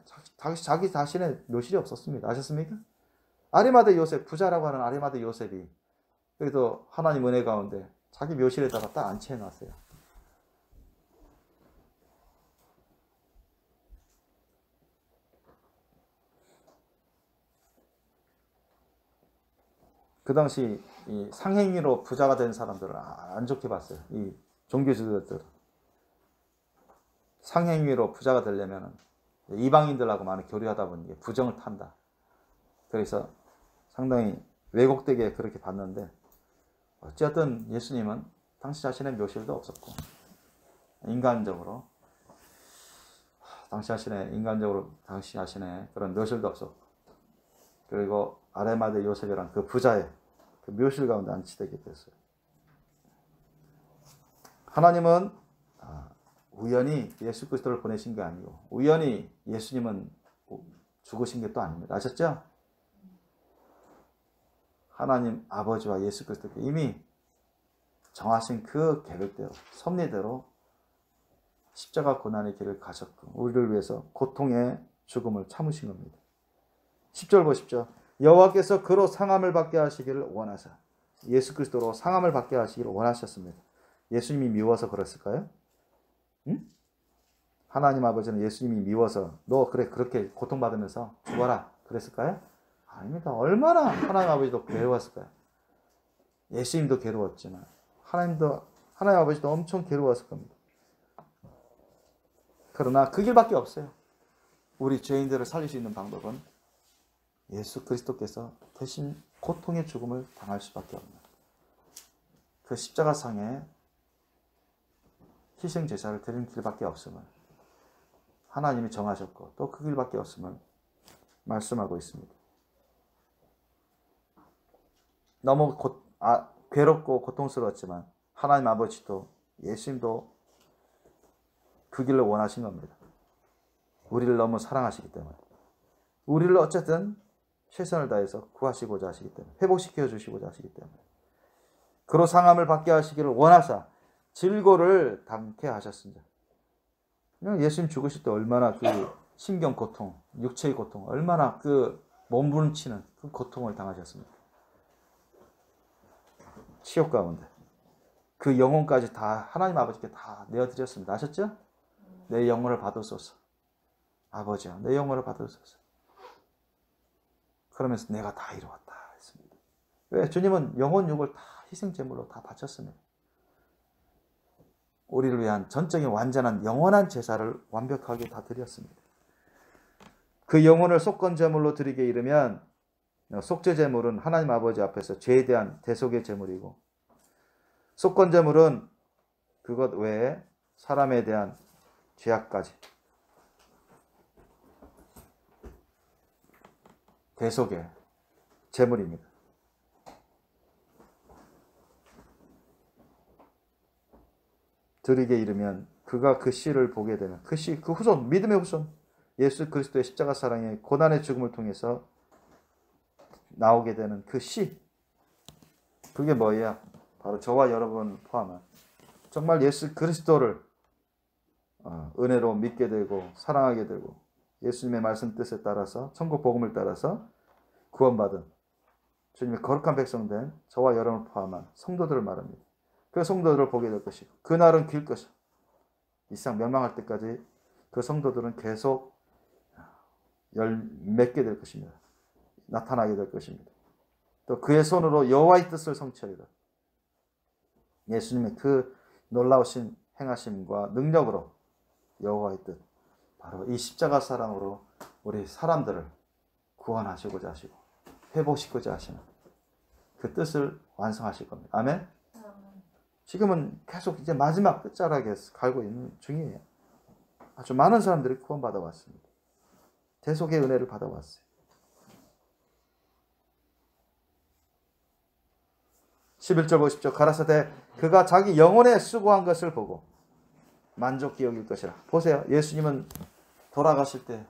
자기 자신의 묘실이 없었습니다. 아셨습니까? 아리마대 요셉, 부자라고 하는 아리마대 요셉이 그래도 하나님 은혜 가운데 자기 묘실에다가 딱 안치해 놨어요. 그 당시 이 상행위로 부자가 된 사람들을 안 좋게 봤어요. 이 종교 지도자들. 상행위로 부자가 되려면 이방인들하고 많이 교류하다 보니 부정을 탄다. 그래서 상당히 왜곡되게 그렇게 봤는데, 어쨌든 예수님은 당시 자신의 묘실도 없었고, 인간적으로 당시 자신의 그런 묘실도 없었고, 그리고 아레마대 요셉이란 그 부자의 그 묘실 가운데 안치되게 됐어요. 하나님은 우연히 예수 그리스도를 보내신 게 아니고, 우연히 예수님은 죽으신 게 또 아닙니다. 아셨죠? 하나님 아버지와 예수 그리스도께 이미 정하신 그 계획대로, 섭리대로 십자가 고난의 길을 가셨고, 우리를 위해서 고통의 죽음을 참으신 겁니다. 10절 보십시오. 여호와께서 그로 상함을 받게 하시기를 원하사, 예수 그리스도로 상함을 받게 하시기를 원하셨습니다. 예수님이 미워서 그랬을까요? 응? 하나님 아버지는 예수님이 미워서 너 그래 그렇게 고통받으면서 죽어라 그랬을까요? 아닙니다. 얼마나 하나님 아버지도 괴로웠을까요? 예수님도 괴로웠지만 하나님 아버지도 엄청 괴로웠을 겁니다. 그러나 그 길밖에 없어요. 우리 죄인들을 살릴 수 있는 방법은 예수 그리스도께서 대신 고통의 죽음을 당할 수밖에 없는 그 십자가상에 희생 제사를 드리는 길밖에 없음을 하나님이 정하셨고, 또 그 길밖에 없음을 말씀하고 있습니다. 너무 괴롭고 고통스러웠지만 하나님 아버지도 예수님도 그 길을 원하신 겁니다. 우리를 너무 사랑하시기 때문에, 우리를 어쨌든 최선을 다해서 구하시고자 하시기 때문에, 회복시켜 주시고자 하시기 때문에, 그로 상함을 받게 하시기를 원하사 질고를 당케 하셨습니다. 예수님 죽으실 때 얼마나 그 신경 고통, 육체의 고통, 얼마나 그 몸부림치는 그 고통을 당하셨습니까? 치욕 가운데. 그 영혼까지 다 하나님 아버지께 다 내어드렸습니다. 아셨죠? 내 영혼을 받으소서. 아버지야, 내 영혼을 받으소서. 그러면서 내가 다 이루었다 했습니다. 왜? 주님은 영혼 육을 다 희생제물로 다 바쳤습니다. 우리를 위한 전적인 완전한 영원한 제사를 완벽하게 다 드렸습니다. 그 영혼을 속건제물로 드리게 이르면 속죄제물은 하나님 아버지 앞에서 죄에 대한 대속의 제물이고, 속건제물은 그것 외에 사람에 대한 죄악까지 대속의 제물입니다. 드리게 이르면 그가 그 씨를 보게 되면 그 씨, 그 후손, 믿음의 후손, 예수 그리스도의 십자가 사랑의 고난의 죽음을 통해서 나오게 되는 그 씨, 그게 뭐예요? 바로 저와 여러분 포함한 정말 예수 그리스도를 은혜로 믿게 되고 사랑하게 되고 예수님의 말씀 뜻에 따라서 천국 복음을 따라서 구원받은 주님의 거룩한 백성된 저와 여러분을 포함한 성도들을 말합니다. 그 성도들을 보게 될 것이고 그날은 길 것이고 이 세상 멸망할 때까지 그 성도들은 계속 맺게 될 것입니다. 나타나게 될 것입니다. 또 그의 손으로 여호와의 뜻을 성취하리라. 예수님의 그 놀라우신 행하심과 능력으로 여호와의 뜻, 바로 이 십자가 사랑으로 우리 사람들을 구원하시고자 하시고 회복시키고자 하시는 그 뜻을 완성하실 겁니다. 아멘? 지금은 계속 이제 마지막 끝자락에 갈고 있는 중이에요. 아주 많은 사람들이 구원받아 왔습니다. 대속의 은혜를 받아왔어요. 11절 보십시오. 가라사대 그가 자기 영혼에 수고한 것을 보고 만족히 여길 것이라. 보세요. 예수님은 돌아가실 때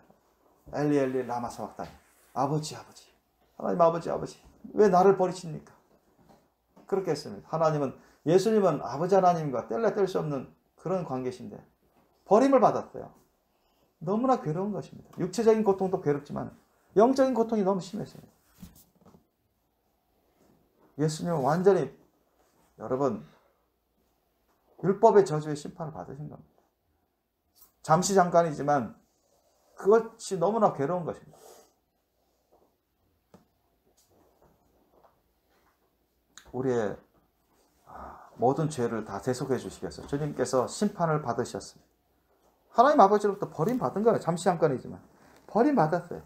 엘리 엘리 라마 사박다니, 아버지 아버지, 하나님 아버지 아버지, 왜 나를 버리십니까? 그렇게 했습니다. 예수님은 아버지 하나님과 뗄래 뗄 수 없는 그런 관계신데 버림을 받았어요. 너무나 괴로운 것입니다. 육체적인 고통도 괴롭지만 영적인 고통이 너무 심했어요. 예수님은 완전히 여러분 율법의 저주의 심판을 받으신 겁니다. 잠시 잠깐이지만 그것이 너무나 괴로운 것입니다. 우리의 모든 죄를 다 대속해 주시겠어요. 주님께서 심판을 받으셨습니다. 하나님 아버지로부터 버림받은 거예요. 잠시 잠깐이지만 버림받았어요.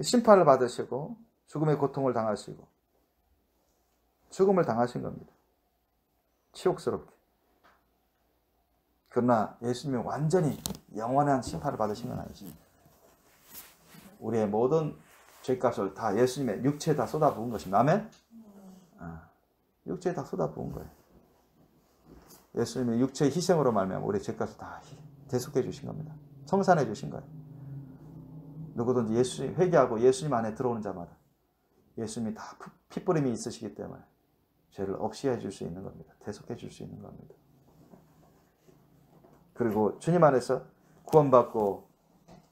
심판을 받으시고 죽음의 고통을 당하시고 죽음을 당하신 겁니다. 치욕스럽게. 그러나 예수님이 완전히 영원한 심판을 받으신 건 아니죠. 우리의 모든 죄값을 다 예수님의 육체에 다 쏟아부은 것입니다. 아멘? 육체에 다 쏟아부은 거예요. 예수님의 육체의 희생으로 말미암아 우리의 죄값을 다 대속해 주신 겁니다. 청산해 주신 거예요. 누구든지 예수님 회개하고 예수님 안에 들어오는 자마다 예수님이 다 핏부림이 있으시기 때문에 죄를 없이 해줄 수 있는 겁니다. 대속해 줄 수 있는 겁니다. 그리고 주님 안에서 구원받고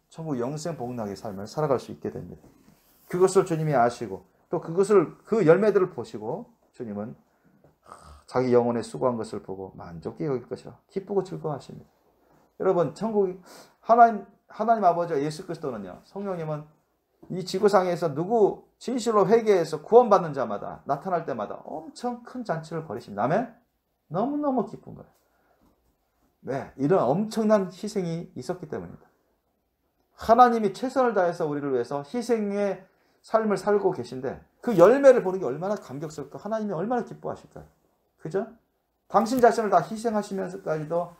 천국 영생 복락의 삶을 살아갈 수 있게 됩니다. 그것을 주님이 아시고 또 그 열매들을 보시고 주님은 자기 영혼에 수고한 것을 보고 만족히 여길 것이라 기쁘고 즐거워하십니다. 여러분 천국이 하나님 아버지와 예수 그리스도는요, 성령님은 이 지구상에서 누구 진실로 회개해서 구원받는 자마다 나타날 때마다 엄청 큰 잔치를 벌이십니다. 아멘? 너무너무 기쁜 거예요. 왜? 이런 엄청난 희생이 있었기 때문입니다. 하나님이 최선을 다해서 우리를 위해서 희생의 삶을 살고 계신데 그 열매를 보는 게 얼마나 감격스럽고 하나님이 얼마나 기뻐하실까요? 그죠? 당신 자신을 다 희생하시면서까지도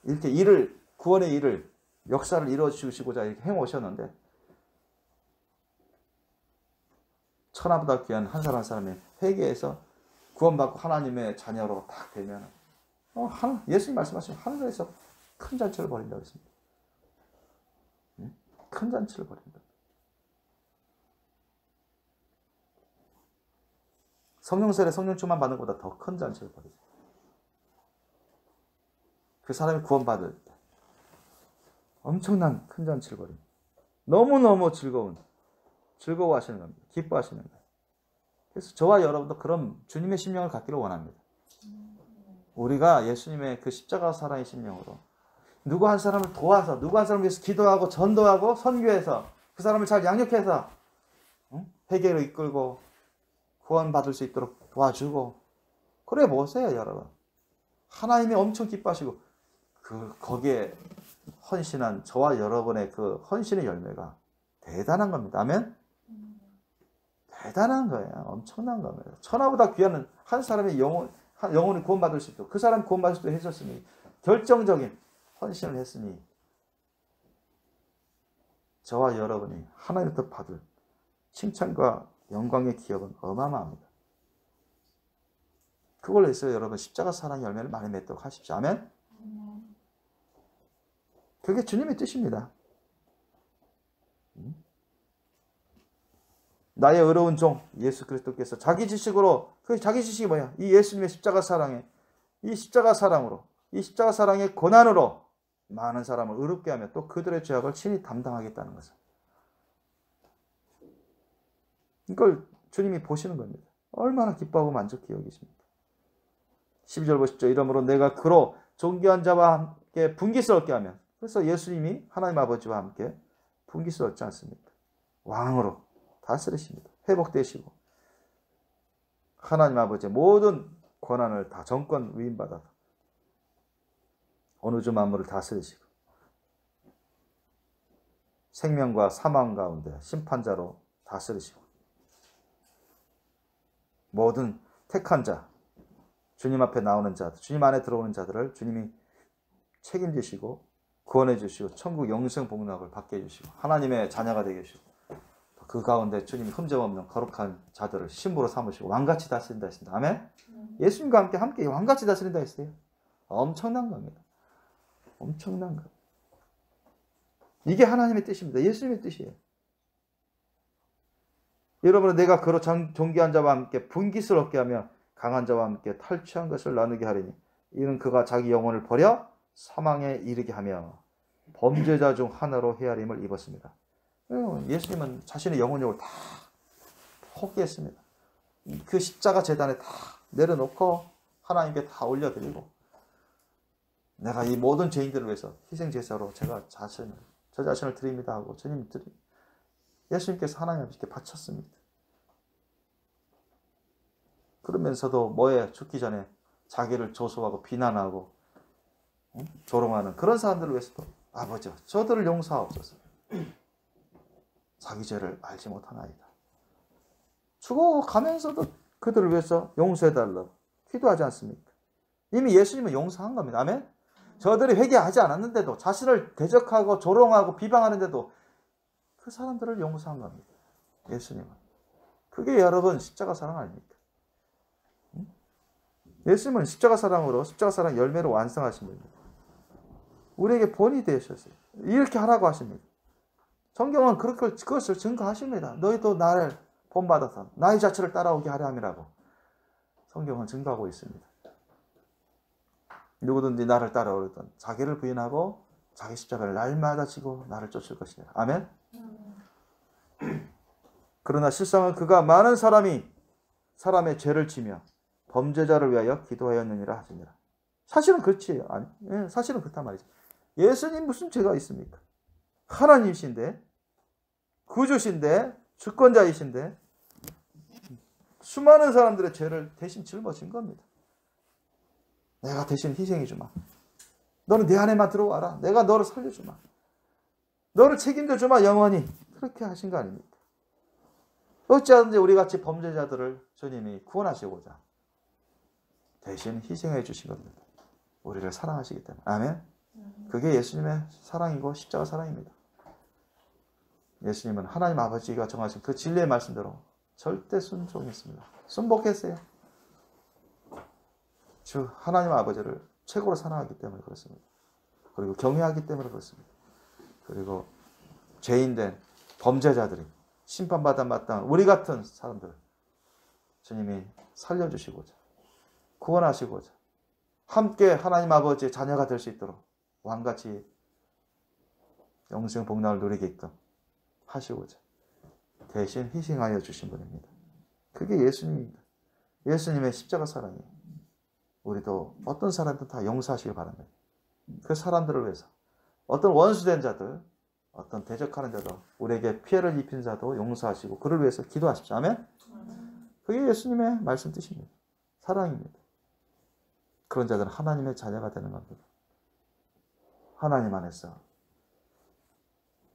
이렇게 구원의 일을, 역사를 이루어주시고자 이렇게 행오셨는데 천하보다 귀한 한 사람 한 사람이 회개해서 구원받고 하나님의 자녀로 딱 되면 예수님 말씀하시면 하늘에서 큰 잔치를 벌인다고 했습니다. 큰 잔치를 벌인다. 성령세례 성령 충만 받는 것보다 더 큰 잔치를 벌이죠. 그 사람이 구원받을 때 엄청난 큰 잔치를 벌입니다. 너무너무 즐거워하시는 겁니다. 기뻐하시는 거예요. 그래서 저와 여러분도 그런 주님의 심령을 갖기를 원합니다. 우리가 예수님의 그 십자가 사랑의 심령으로 누구 한 사람을 도와서, 누구 한 사람을 위해서 기도하고 전도하고 선교해서 그 사람을 잘 양육해서 회개로 이끌고 구원받을 수 있도록 도와주고, 그래 보세요 여러분. 하나님이 엄청 기뻐하시고 거기에 헌신한 저와 여러분의 그 헌신의 열매가 대단한 겁니다. 아멘? 대단한 거예요. 엄청난 겁니다. 천하보다 귀한 한 사람의 영혼이 구원받을 수 있도록, 그 사람 구원받을 수 있도록 해줬으니, 결정적인 헌신을 했으니 저와 여러분이 하나님부터 받을 칭찬과 영광의 기업은 어마어마합니다. 그걸 위해서 여러분 십자가 사랑의 열매를 많이 맺도록 하십시오. 아멘? 그게 주님의 뜻입니다. 나의 의로운 종 예수 그리스도께서 자기 지식으로, 그 자기 지식이 뭐야? 이 예수님의 십자가 사랑에, 이 십자가 사랑으로, 이 십자가 사랑의 고난으로 많은 사람을 의롭게 하며 또 그들의 죄악을 친히 담당하겠다는 것을, 이걸 주님이 보시는 겁니다. 얼마나 기뻐하고 만족히 여기십니까? 12절 보십시오. 이러므로 내가 그로 존귀한 자와 함께 분깃스럽게 하며, 그래서 예수님이 하나님 아버지와 함께 분깃스럽지 않습니까? 왕으로 다스리십니다. 회복되시고 하나님 아버지의 모든 권한을 다 정권 위임받아서 어느 주 만물을 다스리시고 생명과 사망 가운데 심판자로 다스리시고 모든 택한 자, 주님 앞에 나오는 자들, 주님 안에 들어오는 자들을 주님이 책임지시고 구원해 주시고 천국 영생 복락을 받게 해주시고 하나님의 자녀가 되게 해주시고 그 가운데 주님이 흠정없는 거룩한 자들을 신부로 삼으시고 왕같이 다스린다 했습니다. 아멘? 예수님과 함께 왕같이 다스린다 했어요. 엄청난 겁니다. 엄청난 것. 이게 하나님의 뜻입니다. 예수님의 뜻이에요. 여러분은 내가 그로 존귀한 자와 함께 분깃스럽게 하며 강한 자와 함께 탈취한 것을 나누게 하리니 이는 그가 자기 영혼을 버려 사망에 이르게 하며 범죄자 중 하나로 헤아림을 입었습니다. 예수님은 자신의 영혼력을 다 포기했습니다. 그 십자가 제단에 다 내려놓고 하나님께 다 올려드리고, 내가 이 모든 죄인들을 위해서 희생제사로 저 자신을 드립니다 하고 예수님께서 하나님 아버지께 바쳤습니다. 그러면서도 뭐에 죽기 전에 자기를 조소하고 비난하고 조롱하는 그런 사람들을 위해서도 아버지 저들을 용서하옵소서. 자기 죄를 알지 못하나이다. 죽어가면서도 그들을 위해서 용서해달라고 기도하지 않습니까? 이미 예수님은 용서한 겁니다. 아멘? 저들이 회개하지 않았는데도, 자신을 대적하고 조롱하고 비방하는데도 그 사람들을 용서한 겁니다. 예수님은. 그게 여러분 십자가 사랑 아닙니까? 예수님은 십자가 사랑으로, 십자가 사랑 열매로 완성하신 분입니다. 우리에게 본이 되셨어요. 이렇게 하라고 하십니다. 성경은 그것을 증거하십니다. 너희도 나를 본받아서 나의 자체를 따라오게 하려 함이라고 성경은 증거하고 있습니다. 누구든지 나를 따라오려던 자기를 부인하고 자기 십자가를 날마다 지고 나를 쫓을 것이다. 아멘? 그러나 실상은 그가 많은 사람의 죄를 지며 범죄자를 위하여 기도하였느니라 하시니라. 사실은 그렇지. 아니, 사실은 그렇단 말이죠. 예수님 무슨 죄가 있습니까? 하나님이신데, 구주신데, 주권자이신데 수많은 사람들의 죄를 대신 짊어진 겁니다. 내가 대신 희생해주마. 너는 내 안에만 들어와라. 내가 너를 살려주마. 너를 책임져주마 영원히. 그렇게 하신 거 아닙니까? 어찌하든지 우리같이 범죄자들을 주님이 구원하시고자 대신 희생해 주신 겁니다. 우리를 사랑하시기 때문에. 아멘? 그게 예수님의 사랑이고 십자가 사랑입니다. 예수님은 하나님 아버지가 정하신 그 진리의 말씀대로 절대 순종했습니다. 순복했어요. 주 하나님 아버지를 최고로 사랑하기 때문에 그렇습니다. 그리고 경외하기 때문에 그렇습니다. 그리고 죄인된 범죄자들이 심판받아 마땅한 우리 같은 사람들 주님이 살려주시고자 구원하시고자 함께 하나님 아버지의 자녀가 될 수 있도록 왕같이 영생 복락을 누리게끔 하시고자 대신 희생하여 주신 분입니다. 그게 예수님입니다. 예수님의 십자가 사랑이에요. 우리도 어떤 사람들 다 용서하시길 바랍니다. 그 사람들을 위해서 어떤 원수된 자들, 어떤 대적하는 자도, 우리에게 피해를 입힌 자도 용서하시고 그를 위해서 기도하십시오. 아멘? 그게 예수님의 말씀 뜻입니다. 사랑입니다. 그런 자들은 하나님의 자녀가 되는 겁니다. 하나님 안에서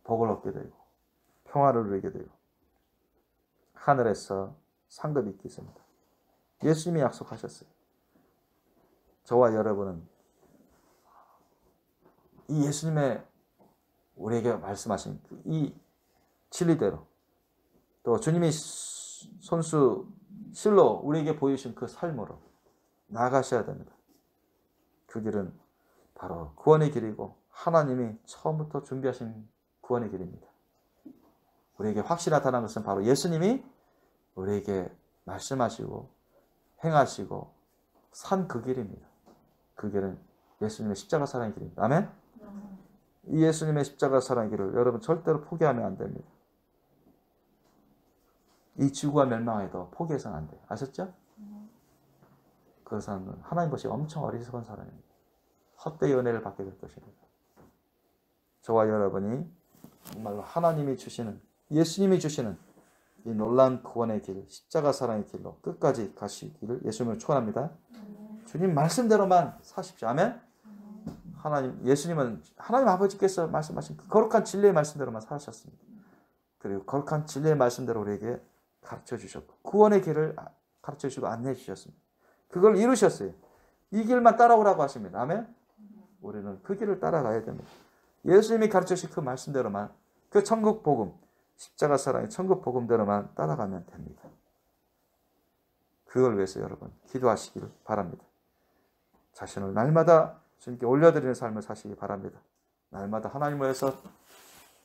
복을 얻게 되고 평화를 누리게 되고 하늘에서 상급이 있게 있습니다. 예수님이 약속하셨어요. 저와 여러분은 이 예수님의 우리에게 말씀하신 이 진리대로 또 주님이 손수 실로 우리에게 보여주신 그 삶으로 나아가셔야 됩니다. 그 길은 바로 구원의 길이고 하나님이 처음부터 준비하신 구원의 길입니다. 우리에게 확실히 나타난 것은 바로 예수님이 우리에게 말씀하시고 행하시고 산 그 길입니다. 그 길은 예수님의 십자가 사랑의 길입니다. 아멘? 이 예수님의 십자가 사랑의 길을 여러분 절대로 포기하면 안 됩니다. 이 지구가 멸망해도 포기해서는 안 돼요. 아셨죠? 그 사람은 하나님 것이 엄청 어리석은 사람입니다. 헛되이 은혜를 받게 될 것입니다. 저와 여러분이 정말로 하나님이 주시는 예수님이 주시는 이 놀라운 구원의 길, 십자가 사랑의 길로 끝까지 가시기를 예수님을 축원합니다. 주님 말씀대로만 사십시오. 아멘. 예수님은 하나님 아버지께서 말씀하신 그 거룩한 진리의 말씀대로만 사셨습니다. 그리고 거룩한 진리의 말씀대로 우리에게 가르쳐 주셨고 구원의 길을 가르쳐 주시고 안내해 주셨습니다. 그걸 이루셨어요. 이 길만 따라오라고 하십니다. 아멘. 우리는 그 길을 따라가야 됩니다. 예수님이 가르쳐 주신 그 말씀대로만 그 천국 복음, 십자가 사랑의 천국 복음대로만 따라가면 됩니다. 그걸 위해서 여러분 기도하시기를 바랍니다. 자신을 날마다 주님께 올려드리는 삶을 사시기 바랍니다. 날마다 하나님을 위해서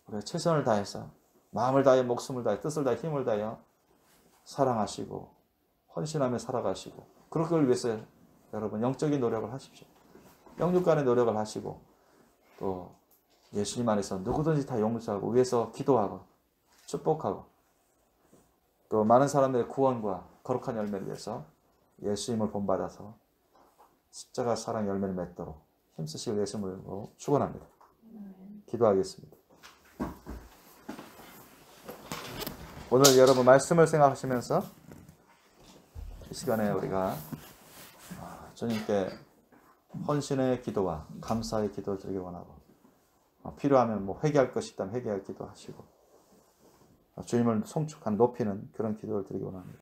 우리가 최선을 다해서 마음을 다해 목숨을 다해 뜻을 다해 힘을 다해 사랑하시고 헌신하며 살아가시고 그걸 위해서 여러분 영적인 노력을 하십시오. 영육간의 노력을 하시고 또 예수님 안에서 누구든지 다 용서하고 위해서 기도하고 축복하고 또 많은 사람들의 구원과 거룩한 열매를 위해서 예수님을 본받아서 십자가 사랑 열매를 맺도록 힘쓰시길 예수님으로 축원합니다. 기도하겠습니다. 오늘 여러분 말씀을 생각하시면서 이 시간에 우리가 주님께 헌신의 기도와 감사의 기도를 드리기 원하고 필요하면 뭐 회개할 것이 있다면 회개할 기도하시고 주님을 송축한 높이는 그런 기도를 드리기 원합니다.